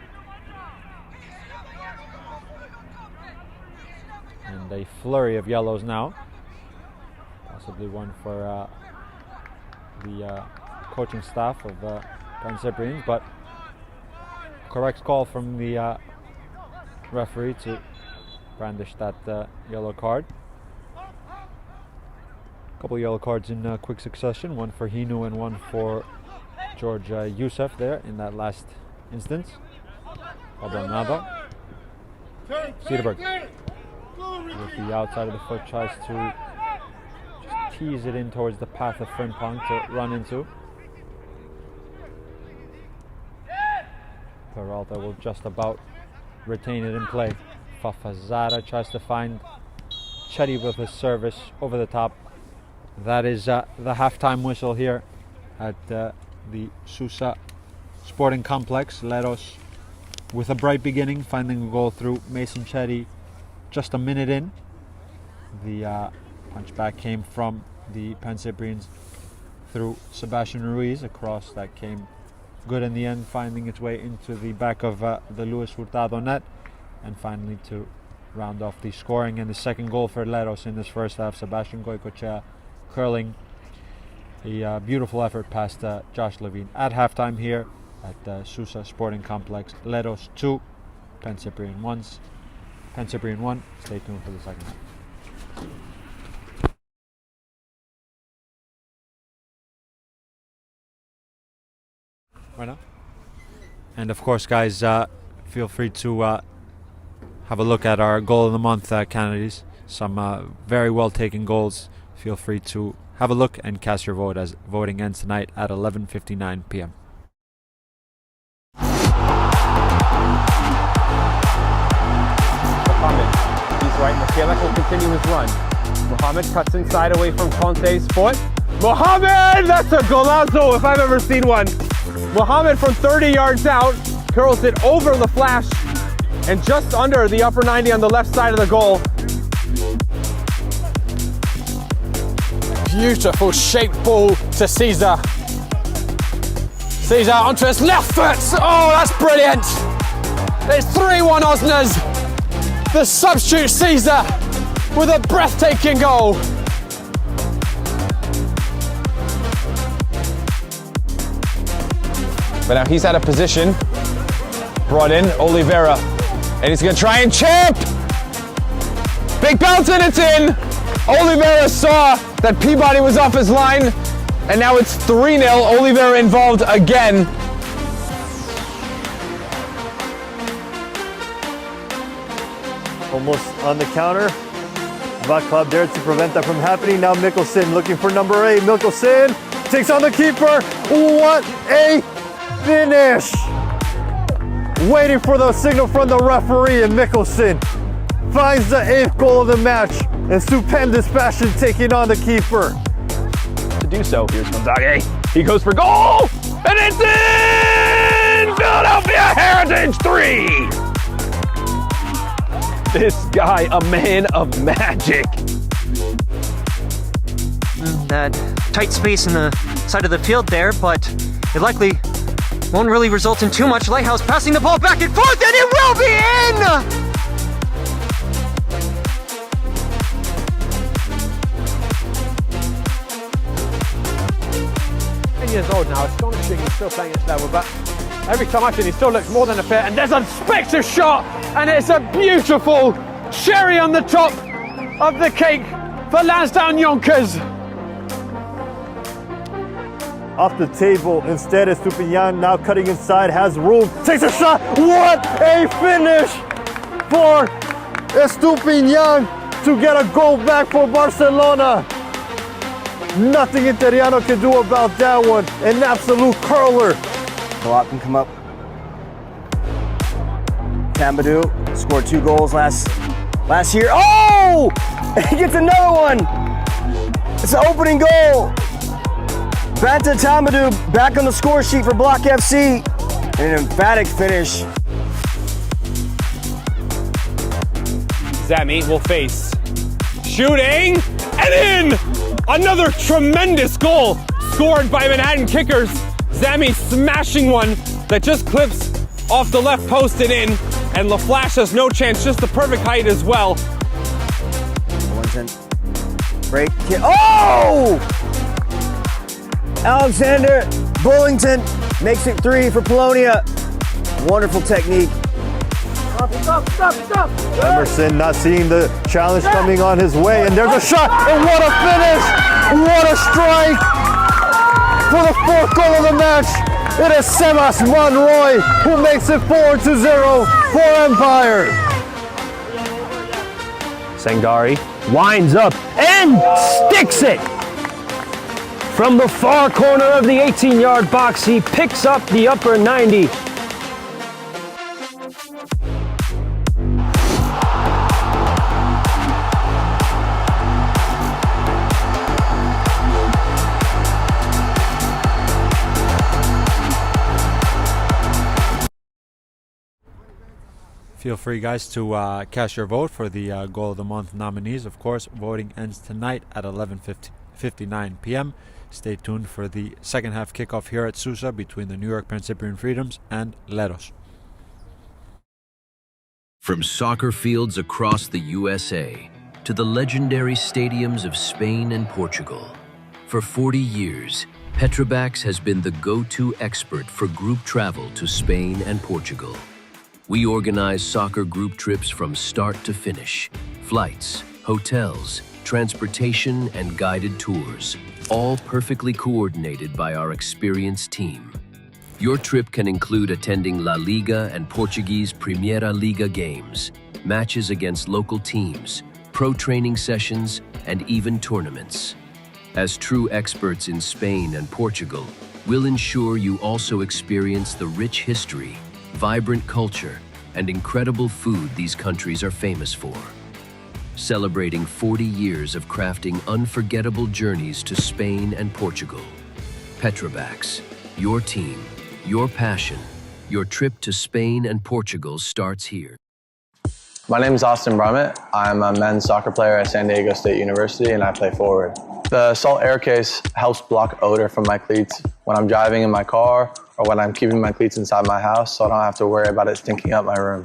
And a flurry of yellows now. Possibly one for the coaching staff of Pancyprians, but correct call from the referee to brandish that yellow card. A couple of yellow cards in quick succession, one for Hinu and one for George Yusuf there in that last instance. Nava. Cedarberg with the outside of the foot tries to just tease it in towards the path of Frimpong to run into. Peralta will just about retain it in play. Fafazada tries to find Chetty with his service over the top. That is the halftime whistle here at the Susa Sporting Complex. Leros with a bright beginning, finding a goal through Mason Chetty just a minute in. The punchback came from the Pancyprians through Sebastian Ruiz, a cross that came good in the end, finding its way into the back of the Luis Hurtado net. And finally, to round off the scoring and the second goal for Leros in this first half, Sebastian Goicochea curling a beautiful effort past Josh Levine at halftime here at Susa Sporting Complex. Leros 2, Pancyprian 1. Pancyprian 1. Stay tuned for the second half. Right now. And of course, guys, feel free to have a look at our goal of the month candidates. Some very well taken goals. Feel free to have a look and cast your vote as voting ends tonight at 11:59 p.m. Mohamed, he's right. Michalek will continue his run. Mohamed cuts inside away from Conte's foot. Mohamed! That's a golazo if I've ever seen one. Mohamed from 30 yards out curls it over the flash and just under the upper 90 on the left side of the goal. Beautiful shaped ball to Caesar. Caesar onto his left foot. Oh, that's brilliant. It's 3-1 Osners. The substitute Caesar with a breathtaking goal. But now he's out of position. Brought in Oliveira. And he's going to try and chip. Big bounce and it's in. Oliveira saw that Peabody was off his line. And now it's 3-0. Oliveira involved again. Almost on the counter. Vaclav there to prevent that from happening. Now Mikkelsen looking for number 8. Mikkelsen takes on the keeper. What a finish! Waiting for the signal from the referee, and Mikkelsen finds the 8th goal of the match. And stupendous fashion taking on the keeper. To do so, here's Gonzaga. He goes for goal! And it's in! Philadelphia Heritage 3! This guy, a man of magic. That tight space in the side of the field there, but it likely won't really result in too much. Lighthouse passing the ball back and forth, and it will be in! 10 years old now, astonishing he's still playing at this level, but every time I see him, he still looks more than a fit, and there's a spectre shot, and it's a beautiful cherry on the top of the cake for Lansdowne Yonkers. Off the table, instead Estupiñán now cutting inside, has room, takes a shot. What a finish for Estupiñán to get a goal back for Barcelona. Nothing Interiano can do about that one. An absolute curler. A lot can come up. Tambadou scored 2 goals last year. Oh! He gets another one. It's an opening goal. Banta Tambadou back on the score sheet for Block FC. And an emphatic finish. Zami will face. Shooting and in! Another tremendous goal scored by Manhattan Kickers. Zami smashing one that just clips off the left post and in. And LaFlash has no chance, just the perfect height as well. Break kick. Oh! Alexander Bullington makes it 3 for Polonia. Wonderful technique. Emerson not seeing the challenge coming on his way, and there's a shot, and what a finish! What a strike! For the 4th goal of the match, it is Sebas Monroy who makes it 4-0 for Empire. Sangari winds up and sticks it! From the far corner of the 18-yard box, he picks up the upper 90. Feel free, guys, to cast your vote for the Goal of the Month nominees. Of course, voting ends tonight at 11:59 p.m. Stay tuned for the second half kickoff here at Susa between the New York Pancyprian Freedoms and Leros. From soccer fields across the USA to the legendary stadiums of Spain and Portugal, for 40 years, Petrobax has been the go-to expert for group travel to Spain and Portugal. We organize soccer group trips from start to finish, flights, hotels, transportation, and guided tours, all perfectly coordinated by our experienced team. Your trip can include attending La Liga and Portuguese Primeira Liga games, matches against local teams, pro training sessions, and even tournaments. As true experts in Spain and Portugal, we'll ensure you also experience the rich history, vibrant culture, and incredible food these countries are famous for. Celebrating 40 years of crafting unforgettable journeys to Spain and Portugal. Petrobax, your team, your passion, your trip to Spain and Portugal starts here. My name is Austin Brummett. I'm a men's soccer player at San Diego State University and I play forward. The Salt Air Case helps block odor from my cleats when I'm driving in my car or when I'm keeping my cleats inside my house so I don't have to worry about it stinking up my room.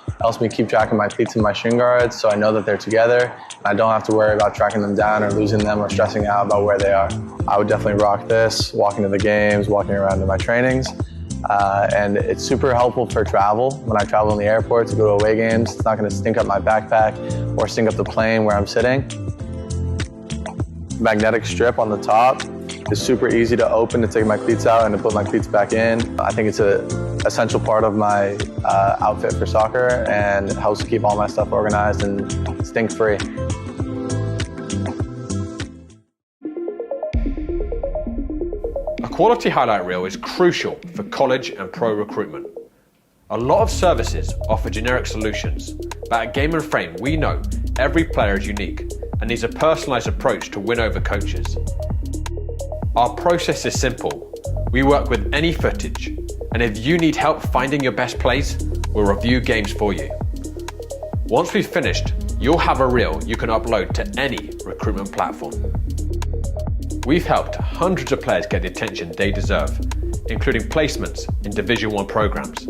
It helps me keep track of my cleats and my shin guards so I know that they're together and I don't have to worry about tracking them down or losing them or stressing out about where they are. I would definitely rock this, walking to the games, walking around to my trainings. And it's super helpful for travel. When I travel in the airport to go to away games, it's not going to stink up my backpack or stink up the plane where I'm sitting. Magnetic strip on the top is super easy to open to take my cleats out and to put my cleats back in. I think it's an essential part of my outfit for soccer and it helps keep all my stuff organized and stink-free. A quality highlight reel is crucial for college and pro recruitment. A lot of services offer generic solutions, but at Game and Frame we know every player is unique and needs a personalized approach to win over coaches. Our process is simple. We work with any footage, and if you need help finding your best plays, we'll review games for you. Once we've finished, you'll have a reel you can upload to any recruitment platform. We've helped hundreds of players get the attention they deserve, including placements in Division 1 programs.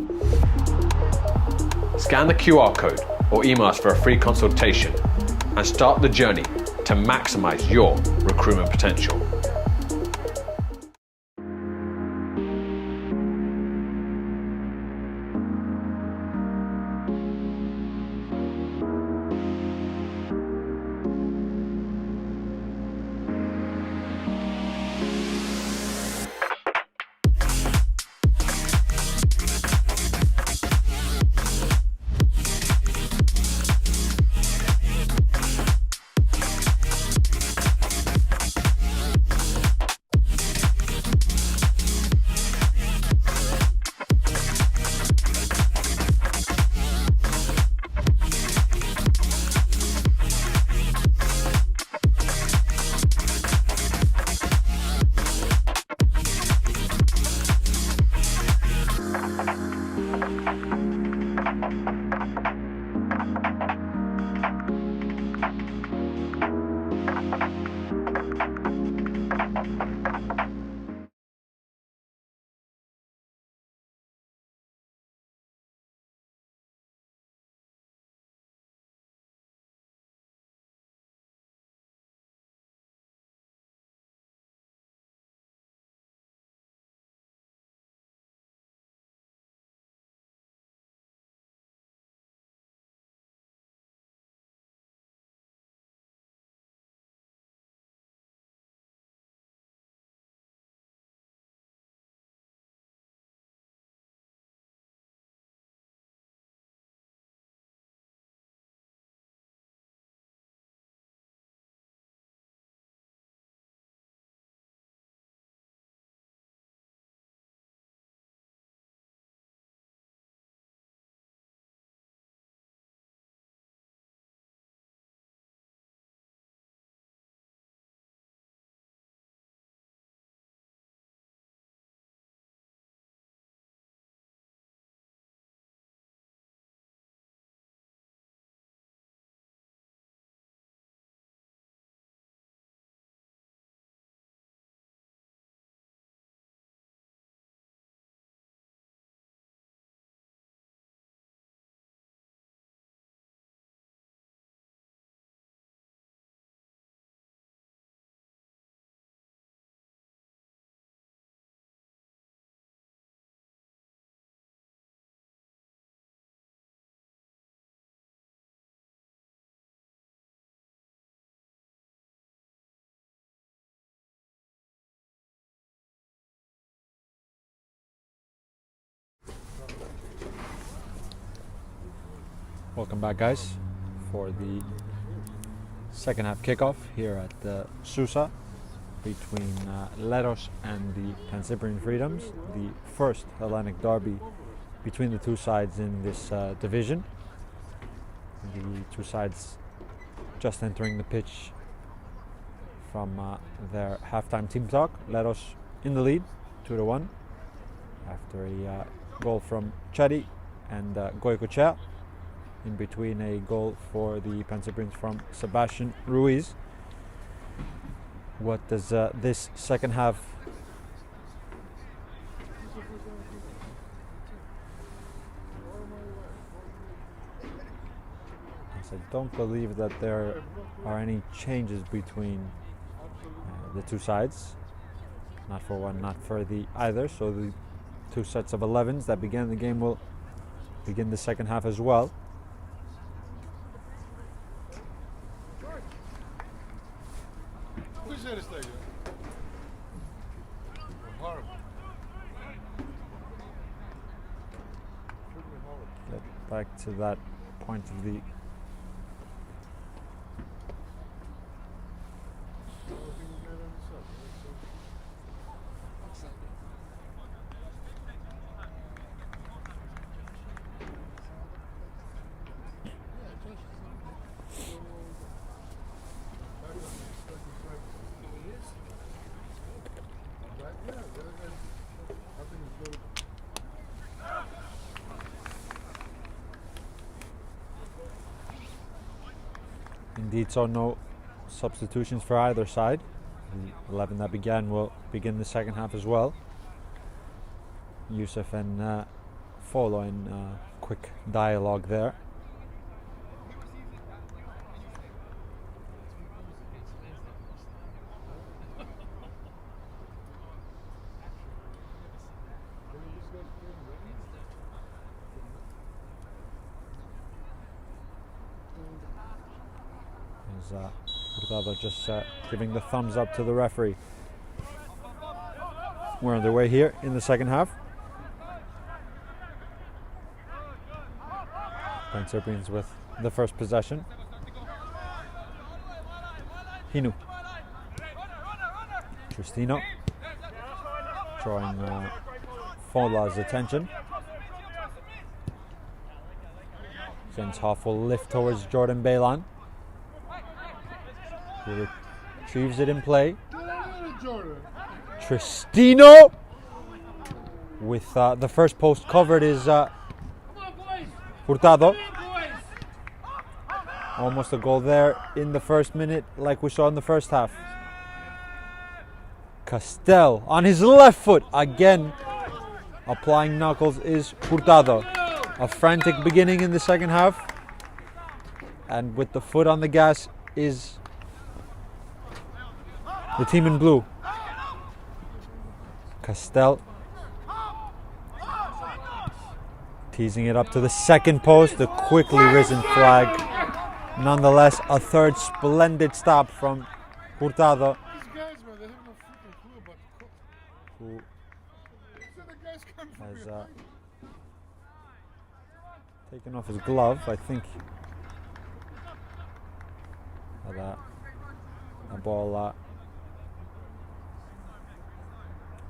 Scan the QR code or email us for a free consultation and start the journey to maximize your recruitment potential. Welcome back, guys, for the second half kickoff here at the Sousa between Leros and the Pancyprian Freedoms, the first Hellenic derby between the two sides in this division. The two sides just entering the pitch from their halftime team talk. Leros in the lead, 2-1, after a goal from Chadi and Goycochea. In between, a goal for the Pancyprians from Sebastian Ruiz. What does this second half I don't believe that there are any changes between the two sides. Not for one, not for the either. So the two sets of 11s that began the game will begin the second half as well. Get back to that point of the Indeed, so no substitutions for either side. The 11 that began will begin the second half as well. Yusuf and Folo in quick dialogue there. Hurtado just giving the thumbs up to the referee. We're underway here in the second half. Pancyprians with the first possession. Hinu. Tristino drawing Fola's attention. Jens Hoff will lift towards Jordan Balan. He retrieves it in play. Tristino with the first post covered is Hurtado. Almost a goal there in the first minute, like we saw in the first half. Castel on his left foot again, applying knuckles is Hurtado. A frantic beginning in the second half, and with the foot on the gas is the team in blue. Castel teasing it up to the second post, the quickly risen flag. Nonetheless, a third splendid stop from Hurtado, who has taken off his glove. I think that a ball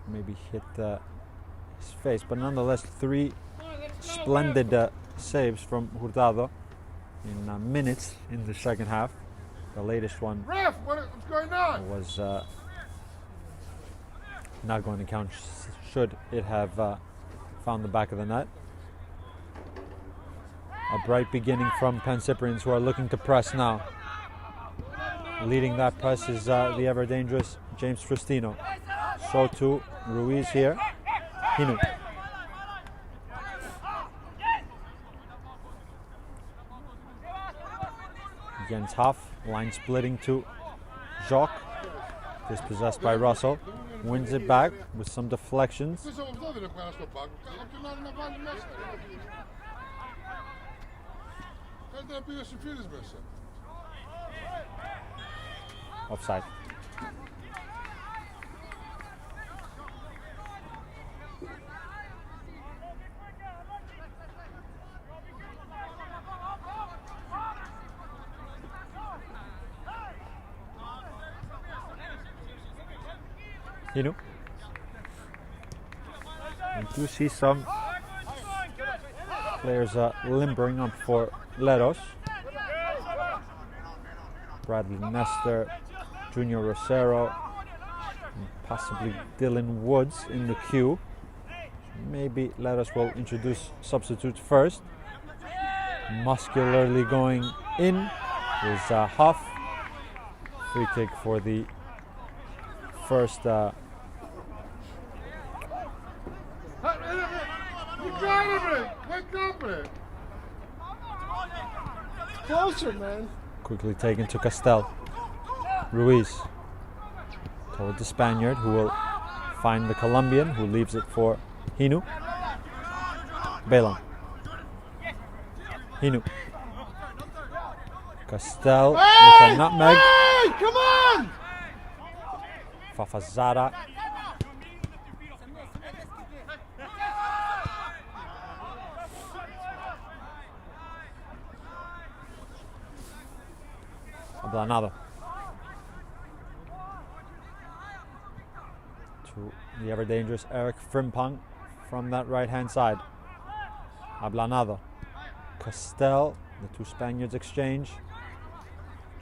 maybe hit his face, but nonetheless, three splendid saves from Hurtado in minutes in the second half. The latest one was not going to count should it have found the back of the net. A bright beginning from Pancyprians, who are looking to press now. Leading that press is the ever dangerous James Tristino. So too Ruiz here. Hinu. Jens Hoff, line splitting to Jacques. Dispossessed by Russell. Wins it back with some deflections. Offside. Hinu. We do see some players limbering up for Leros. Bradley Nestor, Junior Rosero, and possibly Dylan Woods in the queue. Maybe Leros will introduce substitutes first. Muscularly going in is Huff. Free kick for the first. You got him! Wake up it! Closer, man. Quickly taken to Castel. Ruiz toward the Spaniard, who will find the Colombian, who leaves it for Hinu. Belan. Hinu. Castel with a nutmeg. Hey, come on! Fafazara. Ablanado. To the ever dangerous Eric Frimpong from that right hand side. Ablanado. Castel, the two Spaniards exchange.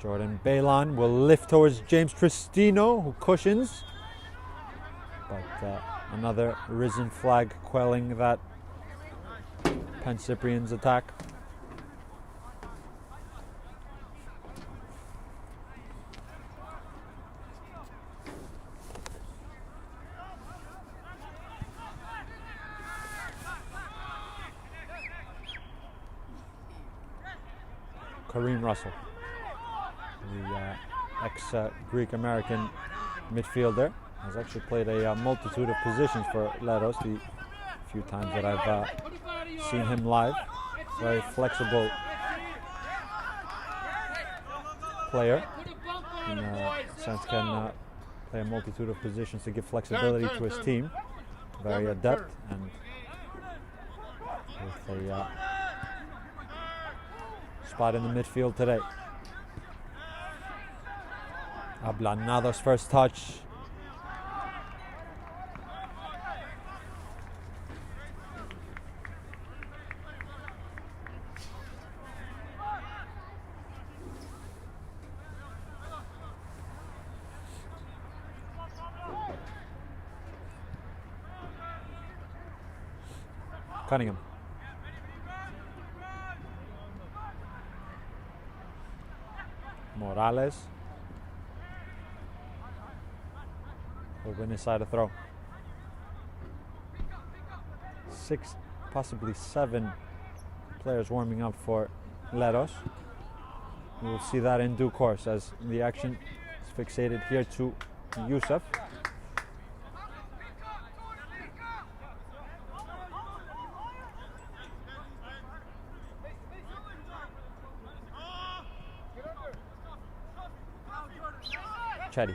Jordan Belan will lift towards James Tristino, who cushions. But another risen flag quelling that Pancyprian's attack. Kareem Russell, the ex-Greek-American midfielder, has actually played a multitude of positions for Leros the few times that I've seen him live. Very flexible player. In a sense, can play a multitude of positions to give flexibility to his team. Very adept and with a spot in the midfield today. Ablanado's first touch. Cunningham. Morales will win inside a throw. 6, possibly 7 players warming up for Leros. We will see that in due course as the action is fixated here to Youssef. Chetty.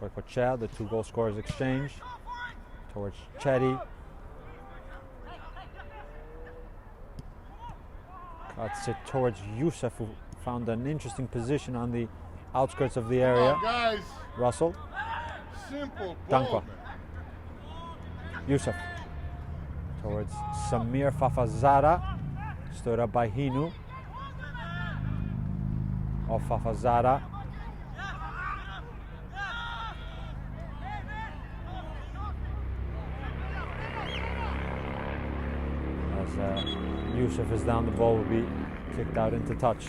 Korkochel, the 2 goal scorers exchange towards Chetty. Cuts it towards Youssef, who found an interesting position on the outskirts of the area. Guys. Russell. Simple. Dankwa. Youssef. Towards Samir Fafazara. Stood up by Hinu. Of Fafazara. Youssef is down, the ball will be kicked out into touch.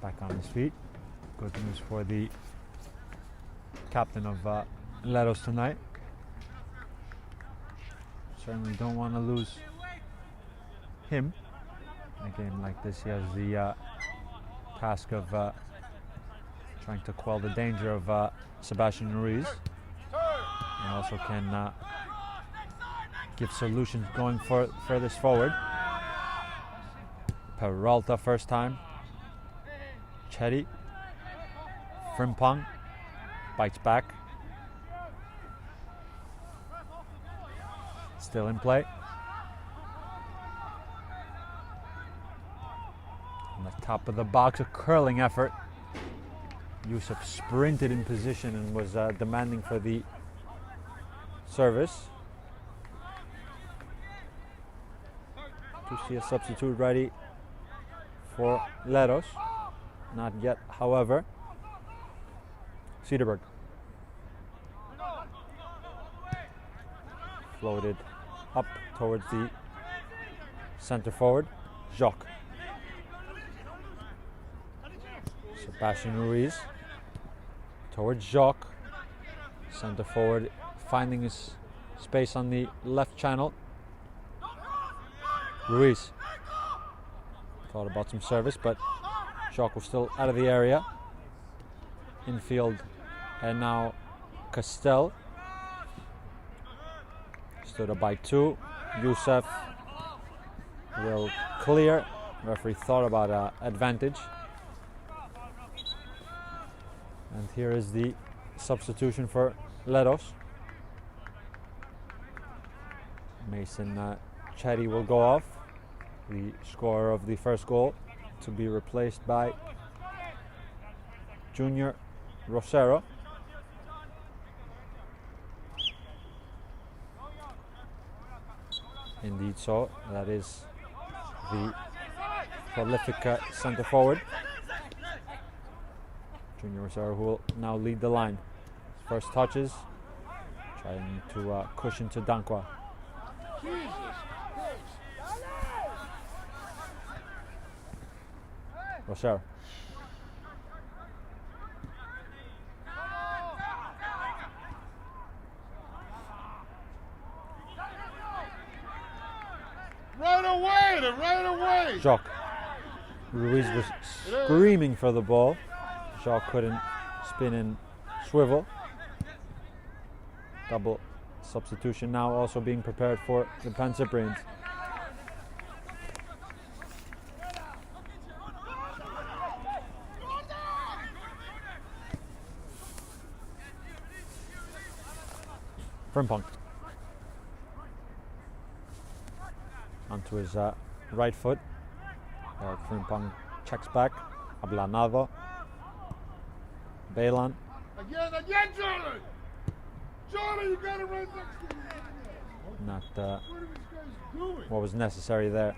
Back on his feet. Good news for the captain of Leros tonight. Certainly don't want to lose him. In a game like this, he has the task of trying to quell the danger of Sebastian Ruiz. And also can give solutions going furthest forward. Peralta first time. Chetty. Frimpong bites back. Still in play. On the top of the box, a curling effort. Yusuf sprinted in position and was demanding for the service. To see a substitute ready for Leros. Not yet, however. Cedarburg. Floated up towards the center forward. Jacques. Sebastian Ruiz. Towards Jacques. Center forward finding his space on the left channel. Ruiz. Thought about some service, but Jacques was still out of the area. Infield, and now Castel. Stood up by 2. Youssef will clear. Referee thought about advantage. And here is the substitution for Leros. Mason Chetty will go off, the scorer of the first goal, to be replaced by Junior Rosero. Indeed so, that is the prolific centre forward. Junior Rosero, who will now lead the line. First touches, trying to cushion to Dankwa. Rosero. Right away! Jacques. Ruiz was screaming for the ball. Jacques couldn't spin and swivel. Double substitution now also being prepared for the Pancyprians. Frimpong. Onto his right foot. Frimpong checks back. Ablanado. Balan. Again, Jordan! Jordan, you got it right next to me. Not What are these guys doing? what was necessary there.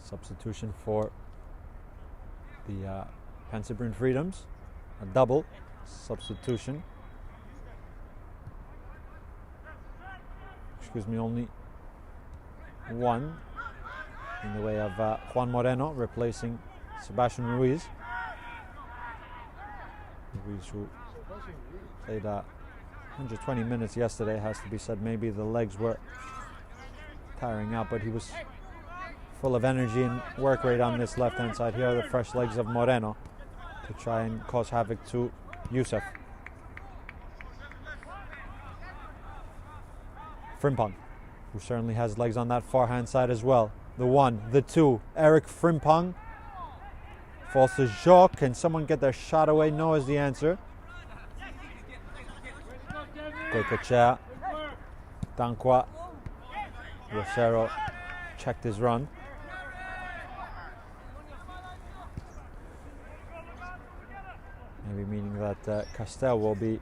Substitution for the Pancyprian Freedoms. A double substitution. Excuse me, only one in the way of Juan Moreno replacing Sebastian Ruiz. Ruiz, who played 120 minutes yesterday, has to be said. Maybe the legs were tiring out, but he was full of energy and work rate on this left-hand side. Here are the fresh legs of Moreno to try and cause havoc to Youssef. Frimpong, who certainly has legs on that far-hand side as well. The 1, the 2, Eric Frimpong. Falls to Jacques. Can someone get their shot away? No is the answer. Goikachea. Dankwa. Rosero checked his run. Maybe meaning that Castel will be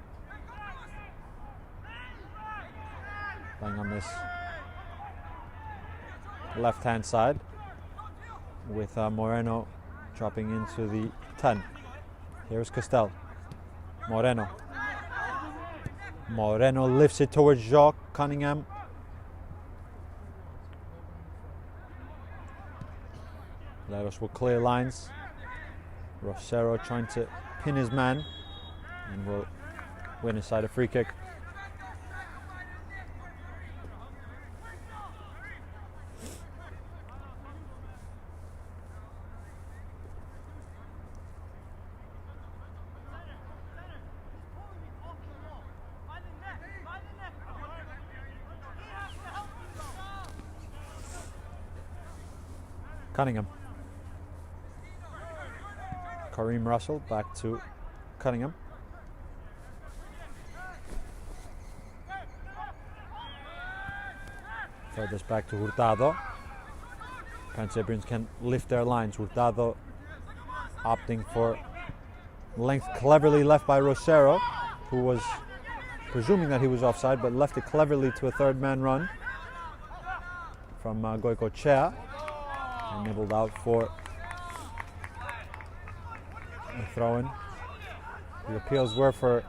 playing on this left-hand side, with Moreno dropping into the 10. Here's Castel. Moreno. Moreno lifts it towards Jacques Cunningham. Leros will clear lines. Rosero trying to pin his man and will win aside a free kick. Cunningham. Kareem Russell back to Cunningham. Throw this back to Hurtado. Pancyprians can lift their lines. Hurtado opting for length, cleverly left by Rosero, who was presuming that he was offside, but left it cleverly to a third man run from Goicoechea, and nibbled out for a throw-in. The appeals were for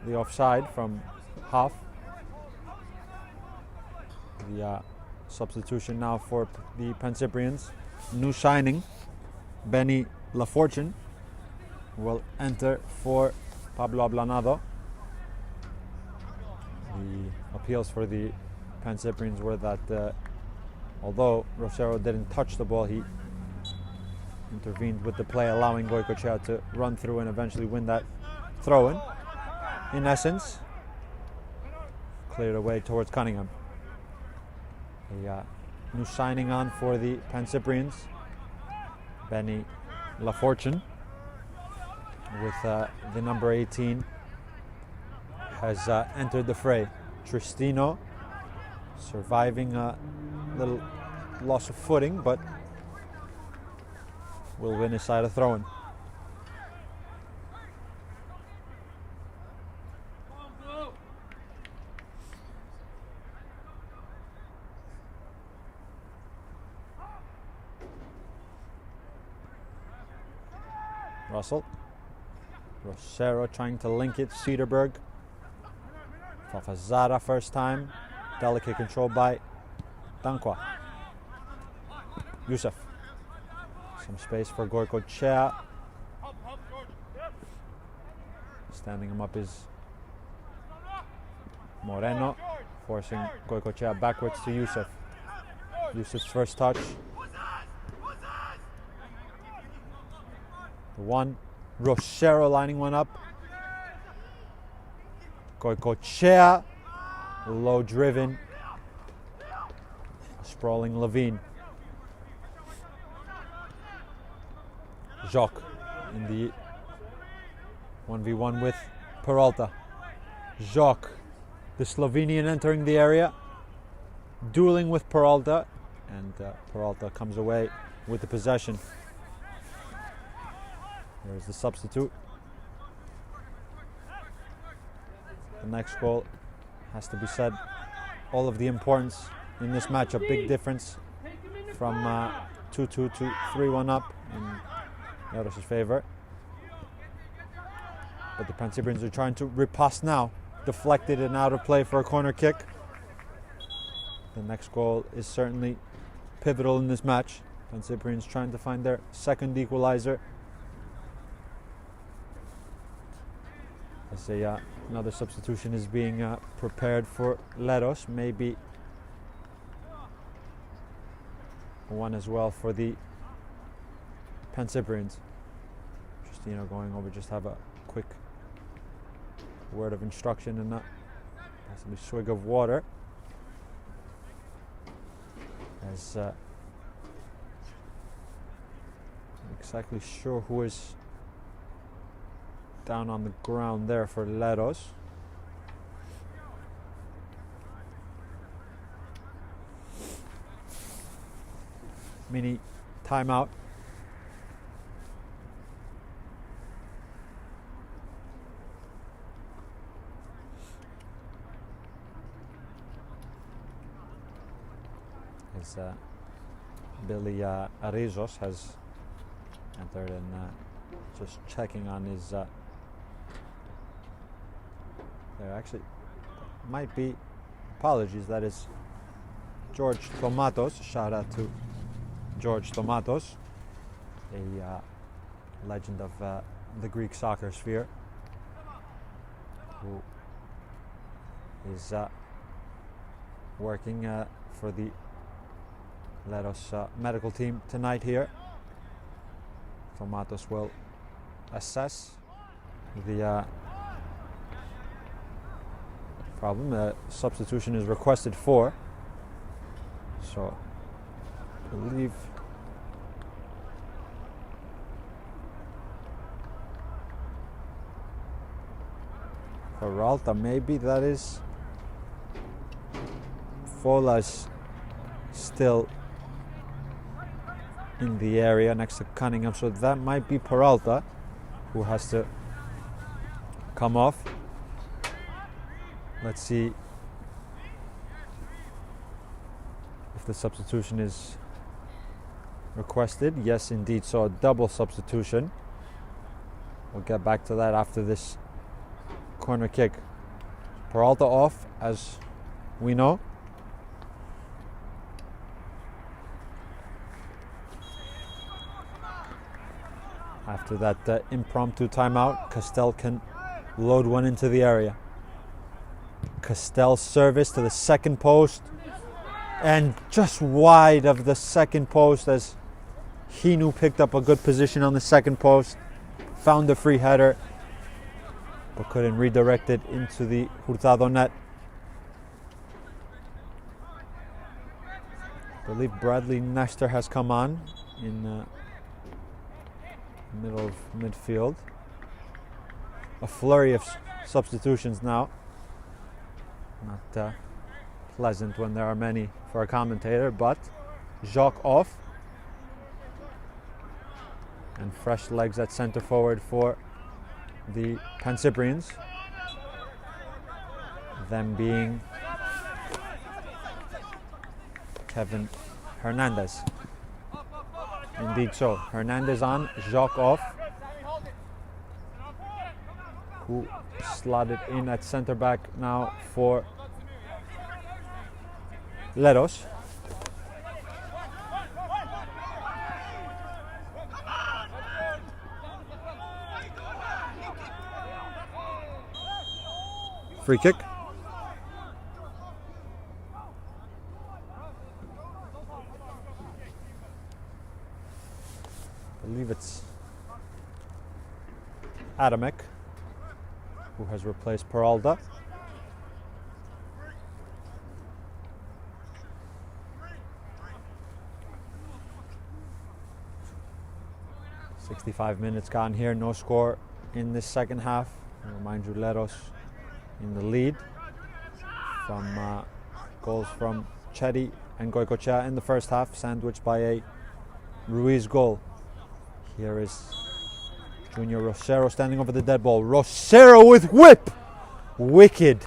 the offside from Huff. The substitution now for the Pancyprians. New signing, Benny Lafortune, will enter for Pablo Ablanado. The appeals for the Pancyprians were that although Rosero didn't touch the ball, he intervened with the play, allowing Goicoechea to run through and eventually win that throw-in. In essence, cleared away towards Cunningham. A new signing on for the Pancyprians, Benny Lafortune, with the number 18, has entered the fray. Tristino surviving a little loss of footing, but will win his side a throw-in. Russell. Rosero trying to link it. Cedarberg. Fafazara first time. Delicate control by Dankwa. Youssef. Some space for Goicoechea. Standing him up is Moreno, forcing Goicoechea backwards to Youssef. Youssef's first touch. The one. Rosero lining one up. Goicoechea, low driven. Sprawling Levine. Jacques in the 1v1 with Peralta. Jacques, the Slovenian, entering the area, dueling with Peralta, and Peralta comes away with the possession. There's the substitute. The next goal has to be said. All of the importance in this match, a big difference from 2-2 to 3-1 up in Leros' favor. But the Pancyprians are trying to riposte now. Deflected and out of play for a corner kick. The next goal is certainly pivotal in this match. Pancyprians trying to find their second equalizer. As another substitution is being prepared for Leros, maybe one as well for the Pancyprians. Justino going over, just have a quick word of instruction and possibly swig of water. As not exactly sure who is down on the ground there for Leros. Mini timeout. As Billy Arizos has entered and just checking on his there actually might be apologies, that is George Tomatos. Shout out to George Tomatos, a legend of the Greek soccer sphere, who is working for the Leros medical team tonight here. Tomatos will assess the problem. Substitution is requested for, so I believe Peralta, maybe that is Folas still in the area next to Cunningham, so that might be Peralta who has to come off. Let's see if the substitution is requested. Yes, indeed, so a double substitution. We'll get back to that after this corner kick. Peralta off, as we know. After that impromptu timeout, Castell can load one into the area. Castell's service to the second post, and just wide of the second post as Hinu picked up a good position on the second post, found the free header, but couldn't redirect it into the Hurtado net. I believe Bradley Nestor has come on in middle of midfield. A flurry of substitutions now. Not pleasant when there are many for a commentator, but Jacques off. And fresh legs at centre forward for the Pancyprians. Them being Kevin Hernandez. Indeed so. Hernandez on, Jacques off. Who slotted in at centre back now for Leros. Free kick. I believe it's Adamek who has replaced Peralta. "65 minutes gone here, no score in this second half." I remind you, Leros in the lead from goals from Chetty and Goicochea in the first half, sandwiched by a Ruiz goal. Here is Junior Rosero standing over the dead ball. Rosero with whip! Wicked.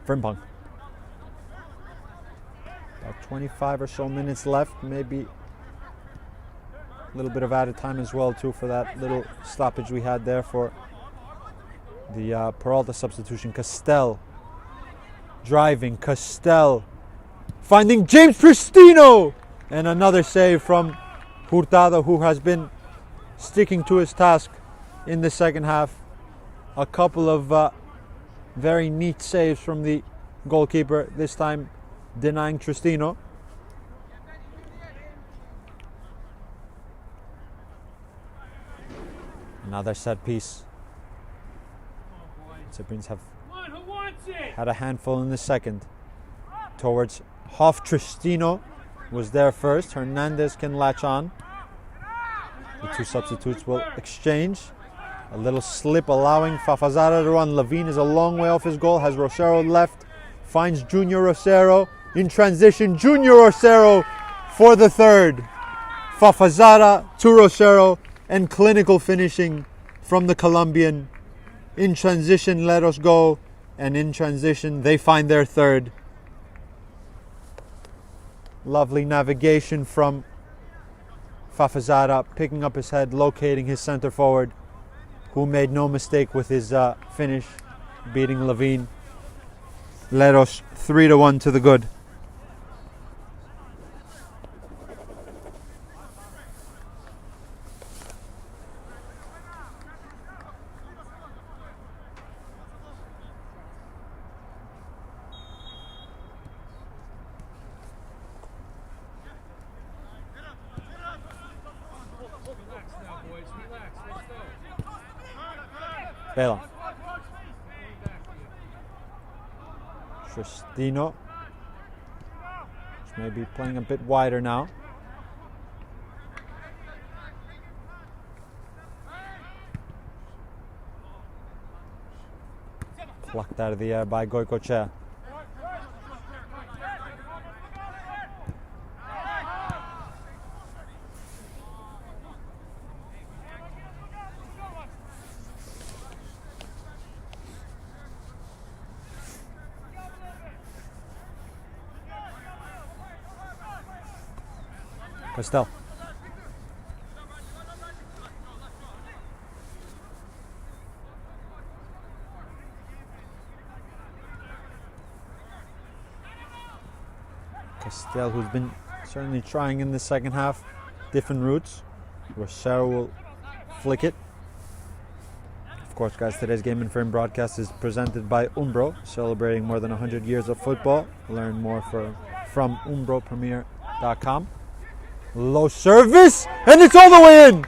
Frimpong. About 25 or so minutes left, maybe a little bit of added time as well too for that little stoppage we had there for the Peralta substitution. Castell driving, Castell finding James Pristino, and another save from Hurtado, who has been sticking to his task in the second half. A couple of very neat saves from the goalkeeper, this time denying Tristino. Another set piece. Cyprians have had a handful in the second. Towards Hoff. Tristino was there first. Hernandez can latch on. The two substitutes will exchange. A little slip allowing Fafazara to run. Levine is a long way off his goal. Has Rosero left. Finds Junior Rosero in transition. Junior Rosero for the third. Fafazara to Rosero, and clinical finishing from the Colombian. In transition, let us go. And in transition, they find their third. Lovely navigation from Fafazara, picking up his head, locating his center forward, who made no mistake with his finish, beating Levine. Leros 3-1 to the good. Bela. Tristino. Maybe playing a bit wider now. Plucked out of the air by Goycochea. Castel. Castel, who's been certainly trying in the second half, different routes. Rosero will flick it. Of course, guys, today's Game and Frame broadcast is presented by Umbro, celebrating more than 100 years of football. Learn more from umbropremier.com. Low service, and it's all the way in.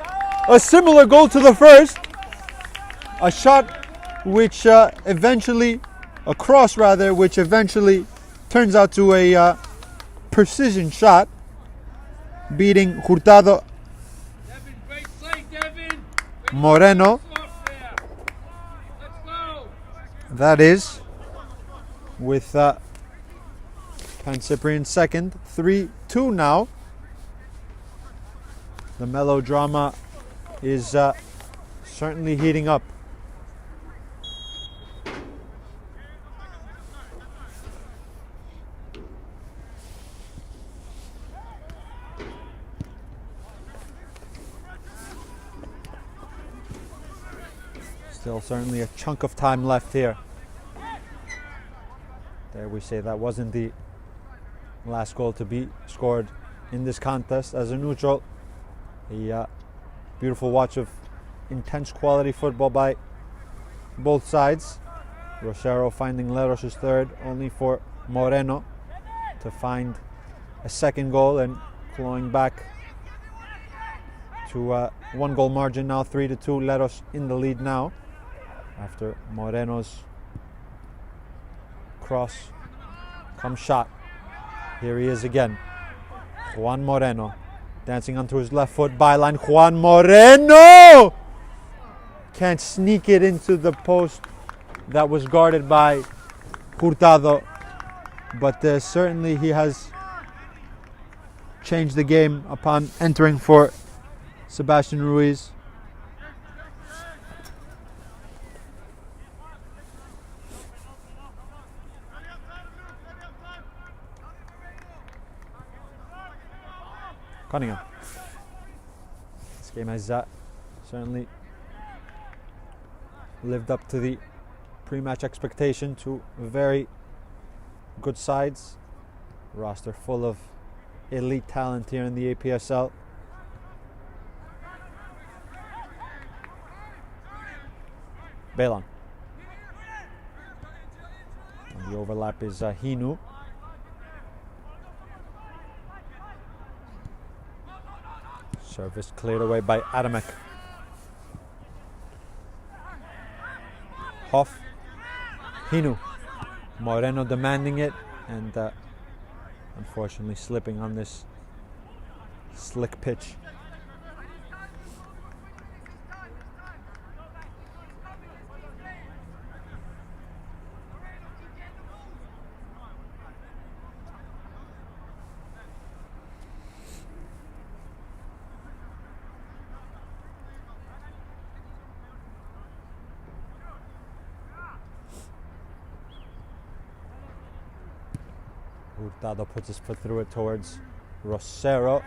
A similar goal to the first. A shot which eventually, a cross rather, which eventually turns out to a precision shot, beating Hurtado Moreno. That is, with Pancyprian second, 3-2 now. The melodrama is certainly heating up. Still certainly a chunk of time left here. There we say that wasn't the last goal to be scored in this contest as a neutral. A beautiful watch of intense quality football by both sides. Rosero finding Leros' third, only for Moreno to find a second goal and clawing back to a one-goal margin now, 3-2. Leros in the lead now after Moreno's cross come shot. Here he is again, Juan Moreno. Dancing onto his left foot, byline, Juan Moreno! Can't sneak it into the post that was guarded by Hurtado. But certainly he has changed the game upon entering for Sebastian Ruiz. Cunningham. This game has certainly lived up to the pre-match expectation. Two very good sides. Roster full of elite talent here in the APSL. Belon. And the overlap is Hinu. Service cleared away by Adamek. Hoff. Hinu. Moreno demanding it and unfortunately slipping on this slick pitch. Hurtado puts his foot through it towards Rosero.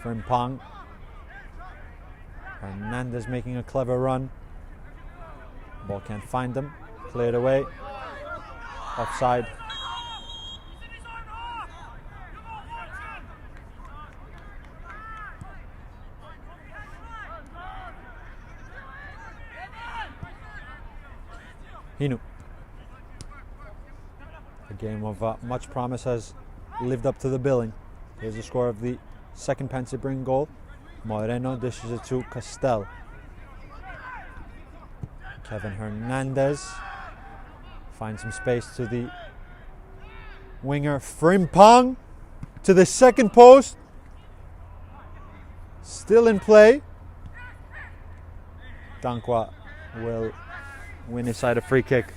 Frimpong. Hernandez making a clever run. Ball can't find him. Cleared away. Offside. Hinu. A game of much promise has lived up to the billing. Here's the score of the second Pancyprian goal. Moreno dishes it to Castel. Kevin Hernandez finds some space to the winger Frimpong to the second post. Still in play. Dankwa will win his side a free kick.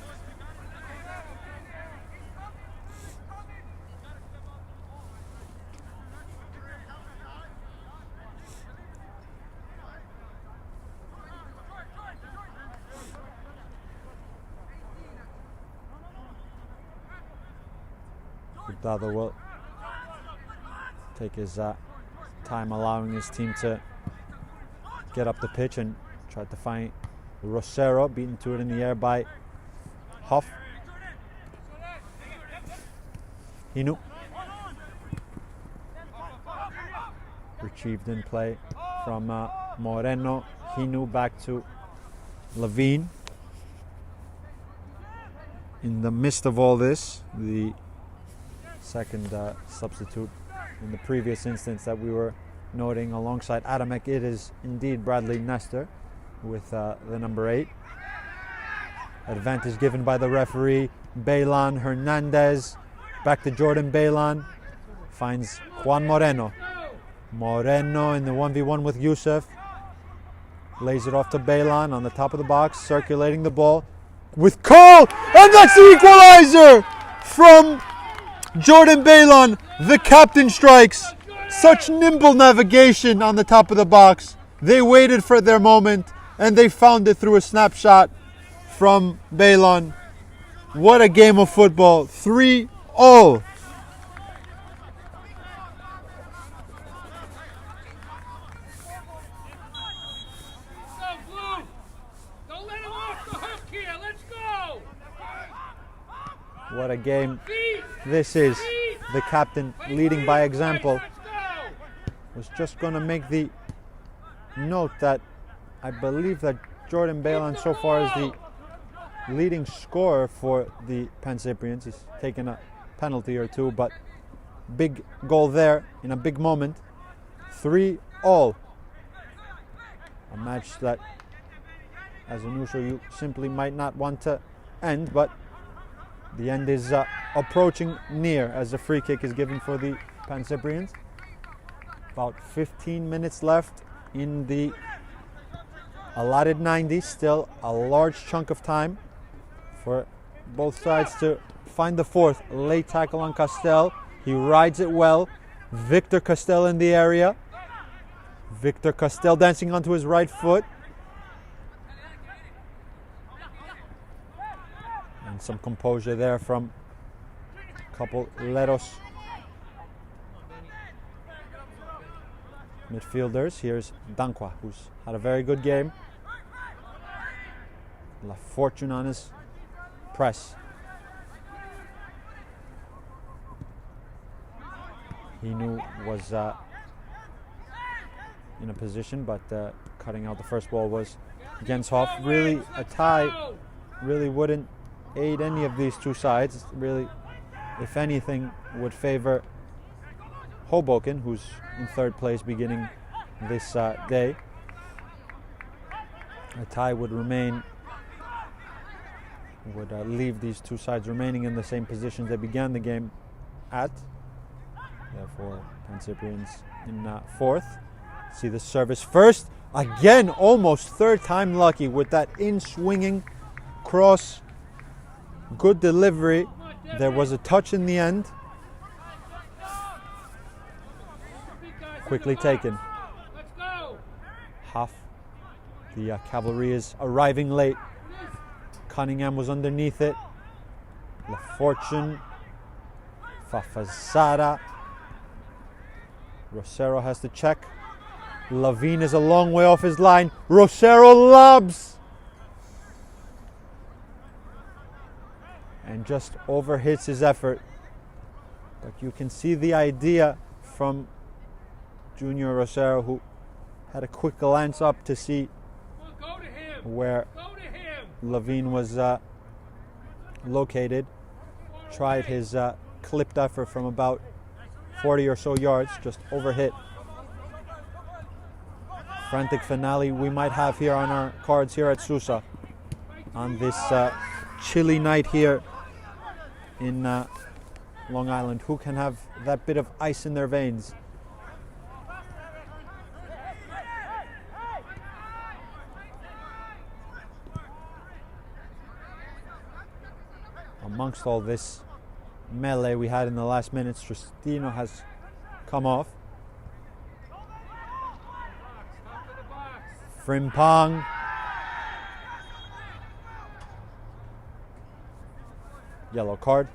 Dado will take his time, allowing his team to get up the pitch and try to find Rosero, beaten to it in the air by Huff. Hinu. Retrieved in play from Moreno. Hinu back to Levine. In the midst of all this, the second substitute in the previous instance that we were noting alongside Adamek, it is indeed Bradley Nestor with the number 8. Advantage given by the referee. Baylan Hernandez back to Jordan Baylan, finds Juan Moreno. Moreno in the 1v1 with Youssef, lays it off to Baylan on the top of the box, circulating the ball with Cole, and that's the equalizer from Jordan Baylan. The captain strikes. Such nimble navigation on the top of the box. They waited for their moment and they found it through a snapshot from Baylan. What a game of football. 3-0. What a game this is. The captain leading by example. Was just going to make the note that I believe that Jordan Baylan so far is the leading scorer for the Pancyprians. He's taken a penalty or two, but big goal there in a big moment. 3-0. A match that, as a neutral, you simply might not want to end, but the end is approaching near as a free kick is given for the Pancyprians. About 15 minutes left in the allotted 90. Still a large chunk of time for both sides to find the fourth. Late tackle on Castel. He rides it well. Victor Castel in the area. Victor Castel dancing onto his right foot. And some composure there from a couple Leros midfielders. Here's Dankwa, who's had a very good game. La Fortune on his press. He knew was in a position, but cutting out the first ball was against Hoff. Really, a tie really wouldn't aid any of these two sides. Really, if anything, would favor Hoboken, who's in third place beginning this day. A tie would remain, would leave these two sides remaining in the same positions they began the game at. Therefore, Pancyprians in fourth. See the service first. Again, almost third time lucky with that in-swinging cross. Good delivery. There was a touch in the end. Quickly taken. Half. The cavalry is arriving late. Cunningham was underneath it. La Fortune. Fafazada. Rosero has to check. Levine is a long way off his line. Rosero lobs. And just overhits his effort. But you can see the idea from Junior Rosero, who had a quick glance up to see where Levine was located. Tried his clipped effort from about 40 or so yards, just overhit. Frantic finale we might have here on our cards here at Susa. on this chilly night here in Long Island. Who can have that bit of ice in their veins? Amongst all this melee we had in the last minutes, Tristino has come off. Frimpong. Yellow card.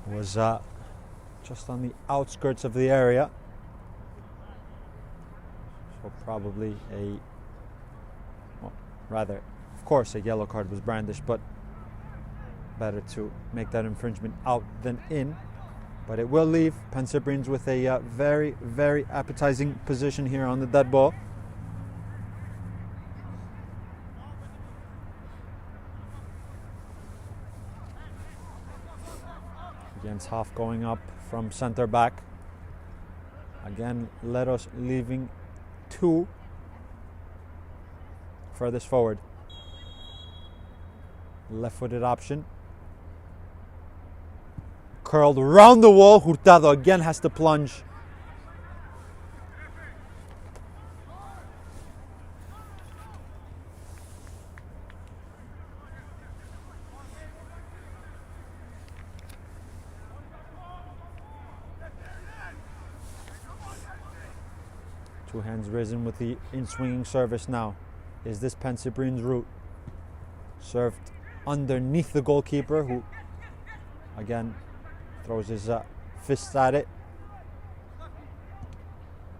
Was just on the outskirts of the area. So probably rather, of course, a yellow card was brandished, but better to make that infringement out than in. But it will leave Pancyprians with a very, very appetizing position here on the dead ball. Jens Hoff going up from center back. Again, Leros leaving 2 furthest forward. Left-footed option. Curled round the wall. Hurtado again has to plunge. Two hands risen with the in-swinging service now. Is this Pancyprian's route? Served underneath the goalkeeper, who again throws his fists at it.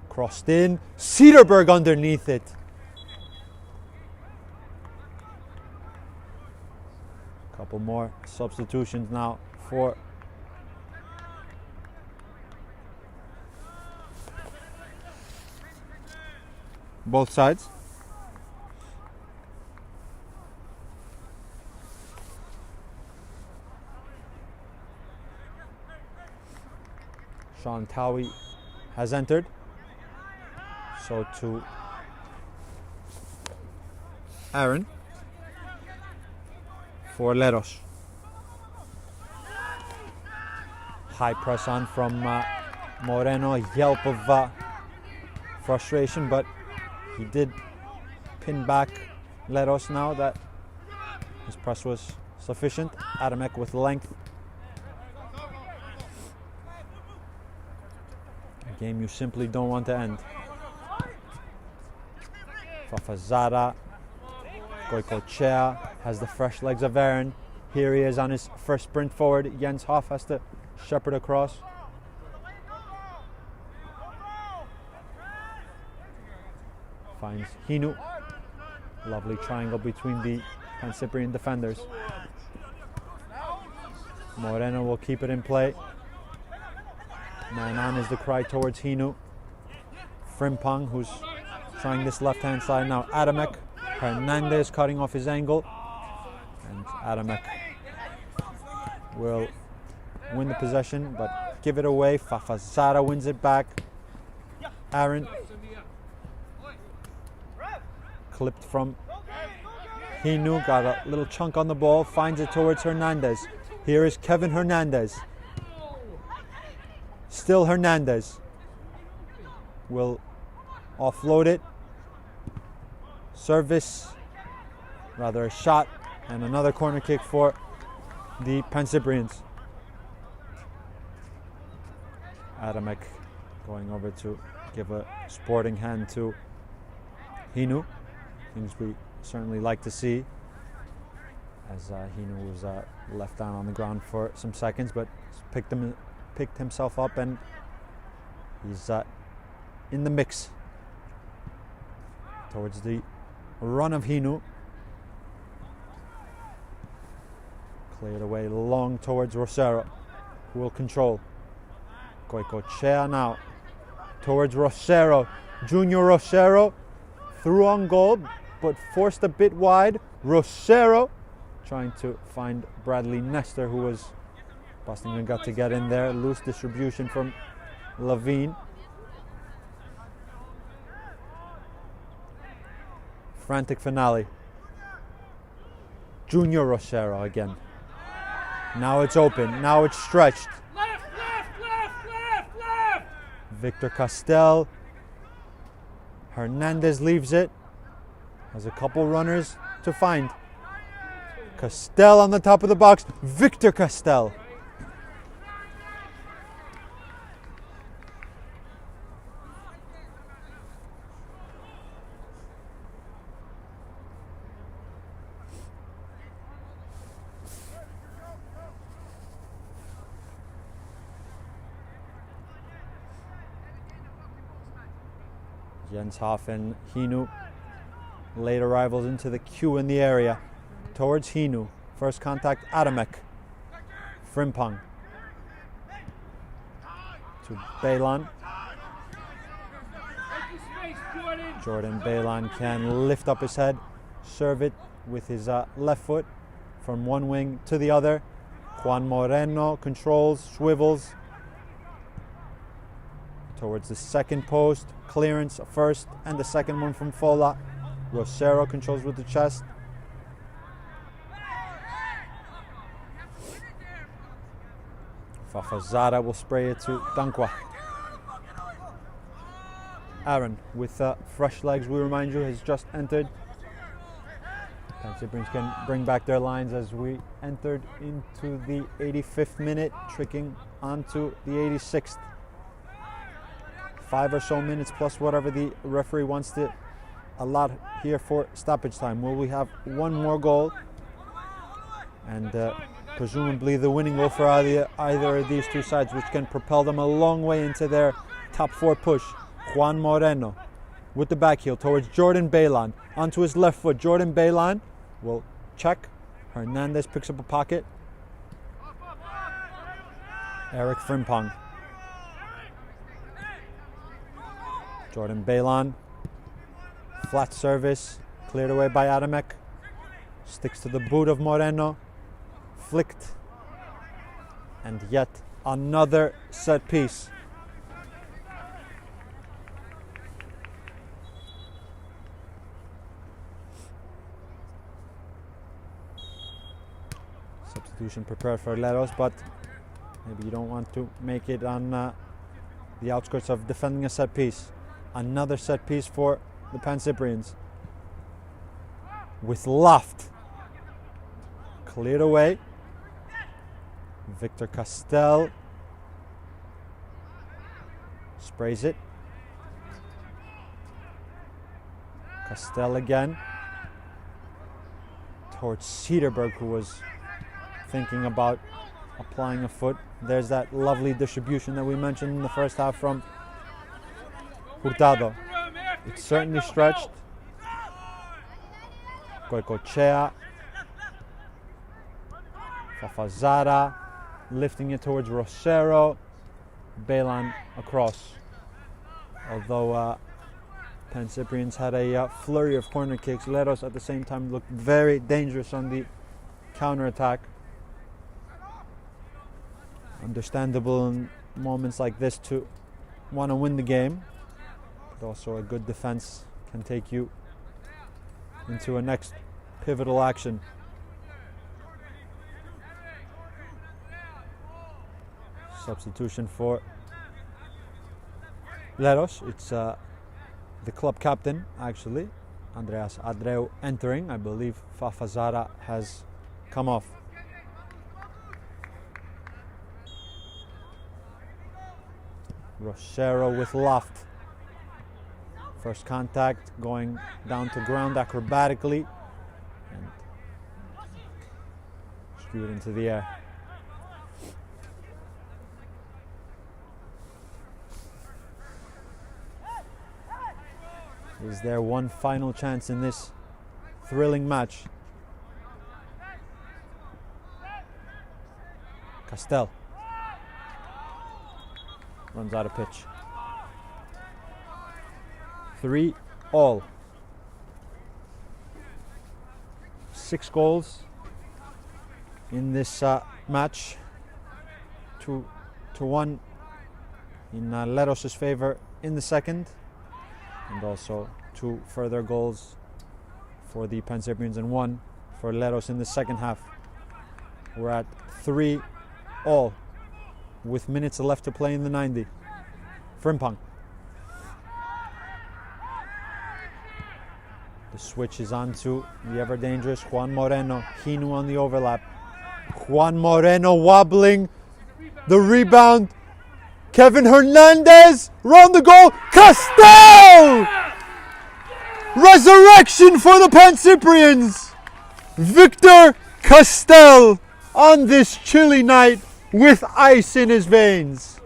Crossed in. Cederberg underneath it. Couple more substitutions now for both sides. Sean Towie has entered. So to Aaron for Leros. High press on from Moreno. A yelp of frustration, but he did pin back Leros now that his press was sufficient. Adamek with length. A game you simply don't want to end. Fafazara. Goikochea has the fresh legs of Aaron. Here he is on his first sprint forward. Jens Hoff has to shepherd across. Finds Hinu. Lovely triangle between the Pancyprian defenders. Moreno will keep it in play. Man on is the cry towards Hinu. Frimpong, who's trying this left-hand side now. Adamek. Hernandez cutting off his angle. And Adamek will win the possession, but give it away. Fafazara wins it back. Aaron. Clipped from Hinu, got a little chunk on the ball, finds it towards Hernandez. Here is Kevin Hernandez. Still Hernandez. Will offload it. Service, rather a shot, and another corner kick for the Pancyprians. Adamek going over to give a sporting hand to Hinu. Things we certainly like to see, as Hinu was left down on the ground for some seconds, but picked himself up, and he's in the mix towards the run of Hinu. Cleared away long towards Rosero, who will control. Goikochea now towards Rosero. Junior Rosero through on goal, but forced a bit wide. Rosero trying to find Bradley Nestor, who was busting a gut to get in there. Loose distribution from Levine. Frantic finale. Junior Rosero again. Now it's open. Now it's stretched. Left, left, left, left, left. Victor Castel. Hernandez leaves it. Has a couple runners to find. Castel on the top of the box. Victor Castel. Jenshofen, Hinu, late arrivals into the queue in the area. Towards Hinu. First contact, Adamek. Frimpong. To Balan. Jordan Balan can lift up his head, serve it with his left foot from one wing to the other. Juan Moreno controls, swivels towards the second post. Clearance first and the second one from Fola. Rosero controls with the chest. Fafazara will spray it to Dankwa. Aaron with fresh legs, we remind you, has just entered. Pancyprians can bring back their lines as we entered into the 85th minute, tricking onto the 86th. 5 or so minutes plus whatever the referee wants to allot here for stoppage time. Will we have one more goal? And presumably the winning goal for either of these two sides, which can propel them a long way into their top 4 push. Juan Moreno with the back heel towards Jordan Balan. Onto his left foot. Jordan Balan will check. Hernandez picks up a pocket. Eric Frimpong. Jordan Balan. Flat service. Cleared away by Adamek. Sticks to the boot of Moreno. Flicked. And yet another set piece. Substitution prepared for Leros, but maybe you don't want to make it on the outskirts of defending a set piece. Another set piece for the Pancyprians. With Loft. Cleared away. Victor Castel sprays it. Castel again. Towards Cederberg, who was thinking about applying a foot. There's that lovely distribution that we mentioned in the first half from Hurtado. It's certainly stretched. Goicochea. Fafazara lifting it towards Rosero. Balan across. Although Pancyprians had a flurry of corner kicks, Leros at the same time looked very dangerous on the counter-attack. Understandable in moments like this to want to win the game, but also a good defense can take you into a next pivotal action. Substitution for Leros. It's the club captain, actually, Andreas Adreu, entering. I believe Fafazara has come off. Rosero with Loft. First contact, going down to ground acrobatically and skewed into the air. Is there one final chance in this thrilling match? Castel runs out of pitch. 3-all. 6 goals in this match. 2-1 in Leros' favor in the second, and also 2 further goals for the Pancyprians and 1 for Leros in the second half. We're at 3-all with minutes left to play in the 90. Frimpong. The switch is on to the ever dangerous Juan Moreno. Hinu on the overlap. Juan Moreno wobbling. The rebound. Kevin Hernandez round the goal. Castel! Resurrection for the Pancyprians. Victor Castel on this chilly night with ice in his veins.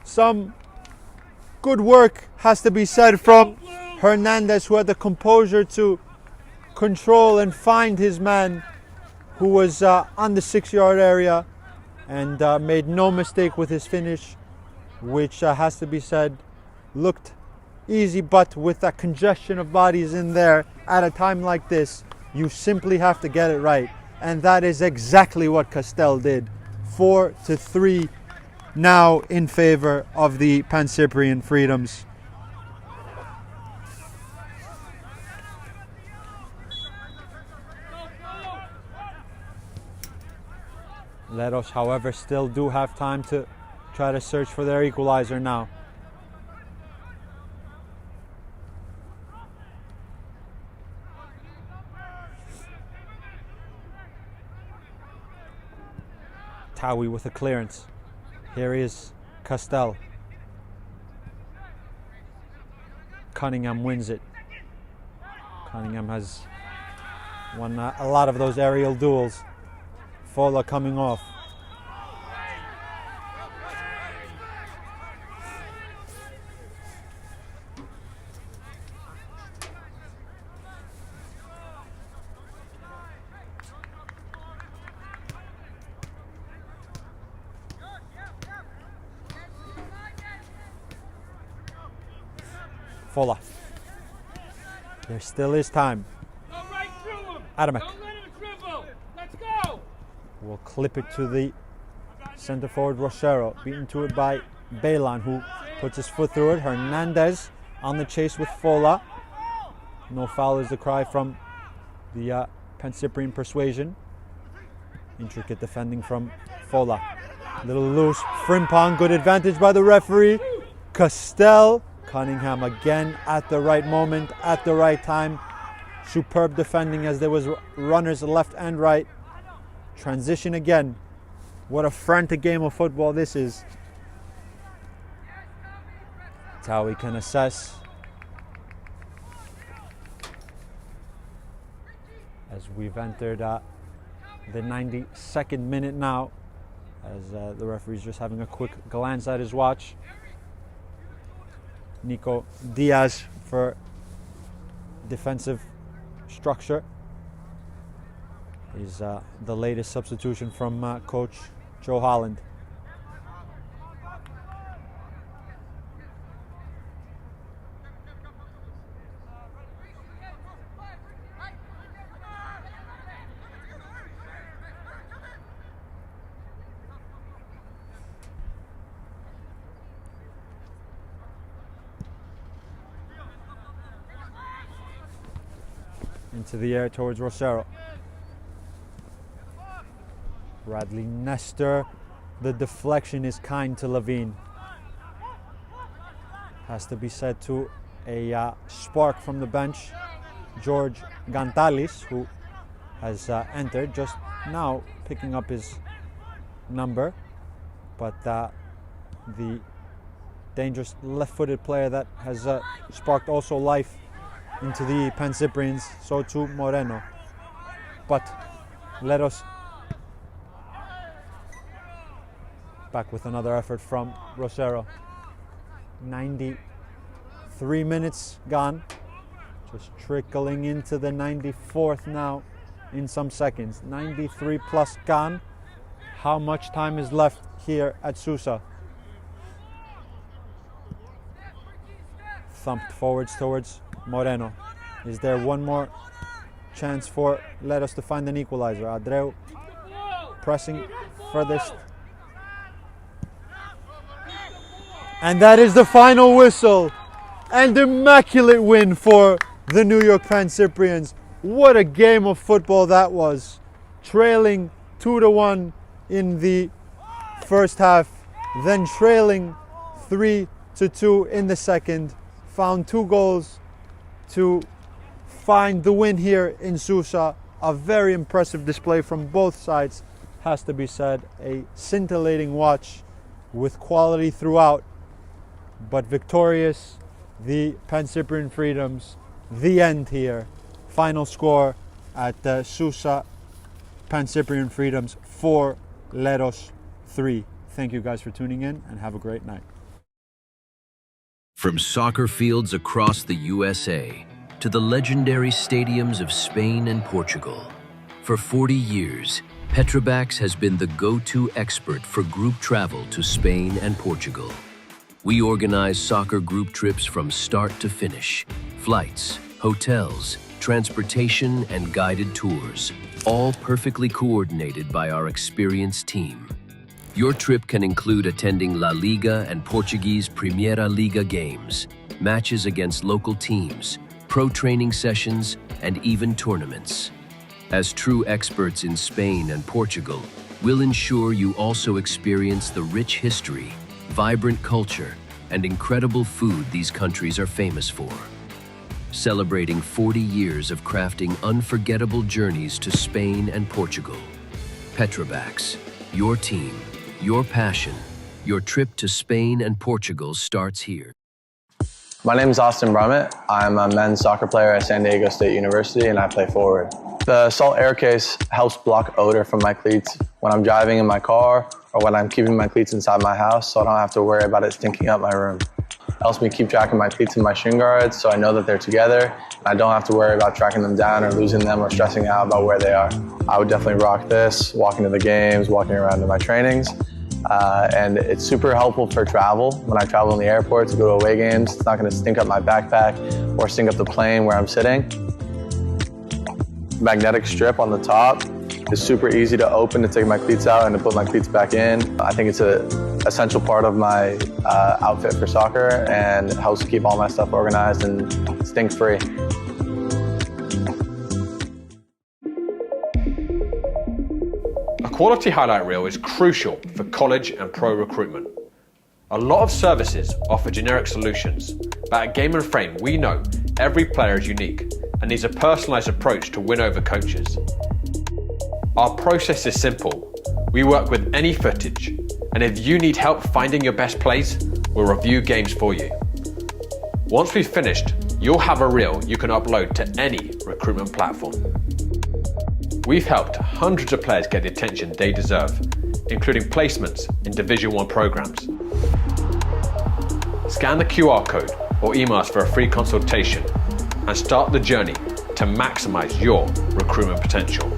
Some good work has to be said from Hernandez, who had the composure to control and find his man who was on the 6-yard area and made no mistake with his finish, which has to be said looked easy, but with that congestion of bodies in there at a time like this, you simply have to get it right. And that is exactly what Castel did. 4-3 now in favor of the Pancyprian Freedoms. Leros, however, still do have time to try to search for their equalizer now. Tawi with a clearance. Here is Castel. Cunningham wins it. Cunningham has won a lot of those aerial duels. Fola coming off. Fola. There still is time. Adamek. Will clip it to the center forward Rochero, beaten to it by Balan, who puts his foot through it. Hernandez on the chase with Fola. No foul is the cry from the Pancyprian Persuasion. Intricate defending from Fola. Little loose. Frimpong, good advantage by the referee. Castel. Cunningham again at the right moment, at the right time. Superb defending as there was runners left and right. Transition again. What a frantic game of football this is. That's how we can assess. As we've entered the 92nd minute now, as the referee's just having a quick glance at his watch. Nico Diaz for defensive structure is the latest substitution from coach Joe Holland. Into the air towards Rosero. Bradley Nestor. The deflection is kind to Levine. Has to be said to a spark from the bench. George Gantalis, who has entered just now, picking up his number. But the dangerous left-footed player that has sparked also life into the Pancyprians, so too Moreno. But Leros back with another effort from Rosero. 93 minutes gone, just trickling into the 94th now in some seconds. 93 plus gone. How much time is left here at Susa? Thumped forwards towards Moreno. Is there one more chance for Leros to find an equalizer? Adreu pressing furthest. And that is the final whistle. And immaculate win for the New York Pancyprians. What a game of football that was. Trailing 2-1 in the first half, then trailing 3-2 in the second. Found 2 goals to find the win here in Susa. A very impressive display from both sides, has to be said. A scintillating watch with quality throughout, but victorious, the Pancyprian Freedoms. The end here. Final score at Susa, Pancyprian Freedoms 4, Leros 3. Thank you guys for tuning in and have a great night. From soccer fields across the USA to the legendary stadiums of Spain and Portugal, for 40 years, Petrobax has been the go-to expert for group travel to Spain and Portugal. We organize soccer group trips from start to finish, flights, hotels, transportation, and guided tours, all perfectly coordinated by our experienced team. Your trip can include attending La Liga and Portuguese Primeira Liga games, matches against local teams, pro training sessions, and even tournaments. As true experts in Spain and Portugal, we'll ensure you also experience the rich history, vibrant culture, and incredible food these countries are famous for. Celebrating 40 years of crafting unforgettable journeys to Spain and Portugal. Petrobax, your team, your passion, your trip to Spain and Portugal starts here. My name is Austin Brummett. I'm a men's soccer player at San Diego State University and I play forward. The Salt Air Case helps block odor from my cleats when I'm driving in my car or when I'm keeping my cleats inside my house, so I don't have to worry about it stinking up my room. It helps me keep track of my cleats and my shin guards so I know that they're together and I don't have to worry about tracking them down or losing them or stressing out about where they are. I would definitely rock this, walking to the games, walking around to my trainings. And it's super helpful for travel. When I travel in the airport to go to away games, it's not going to stink up my backpack or stink up the plane where I'm sitting. Magnetic strip on the top is super easy to open to take my cleats out and to put my cleats back in. I think it's an essential part of my outfit for soccer and it helps keep all my stuff organized and stink-free. A quality highlight reel is crucial for college and pro recruitment. A lot of services offer generic solutions, but at Game & Frame we know every player is unique and needs a personalised approach to win over coaches. Our process is simple. We work with any footage, and if you need help finding your best plays, we'll review games for you. Once we've finished, you'll have a reel you can upload to any recruitment platform. We've helped hundreds of players get the attention they deserve, including placements in Division 1 programs. Scan the QR code or email us for a free consultation and start the journey to maximize your recruitment potential.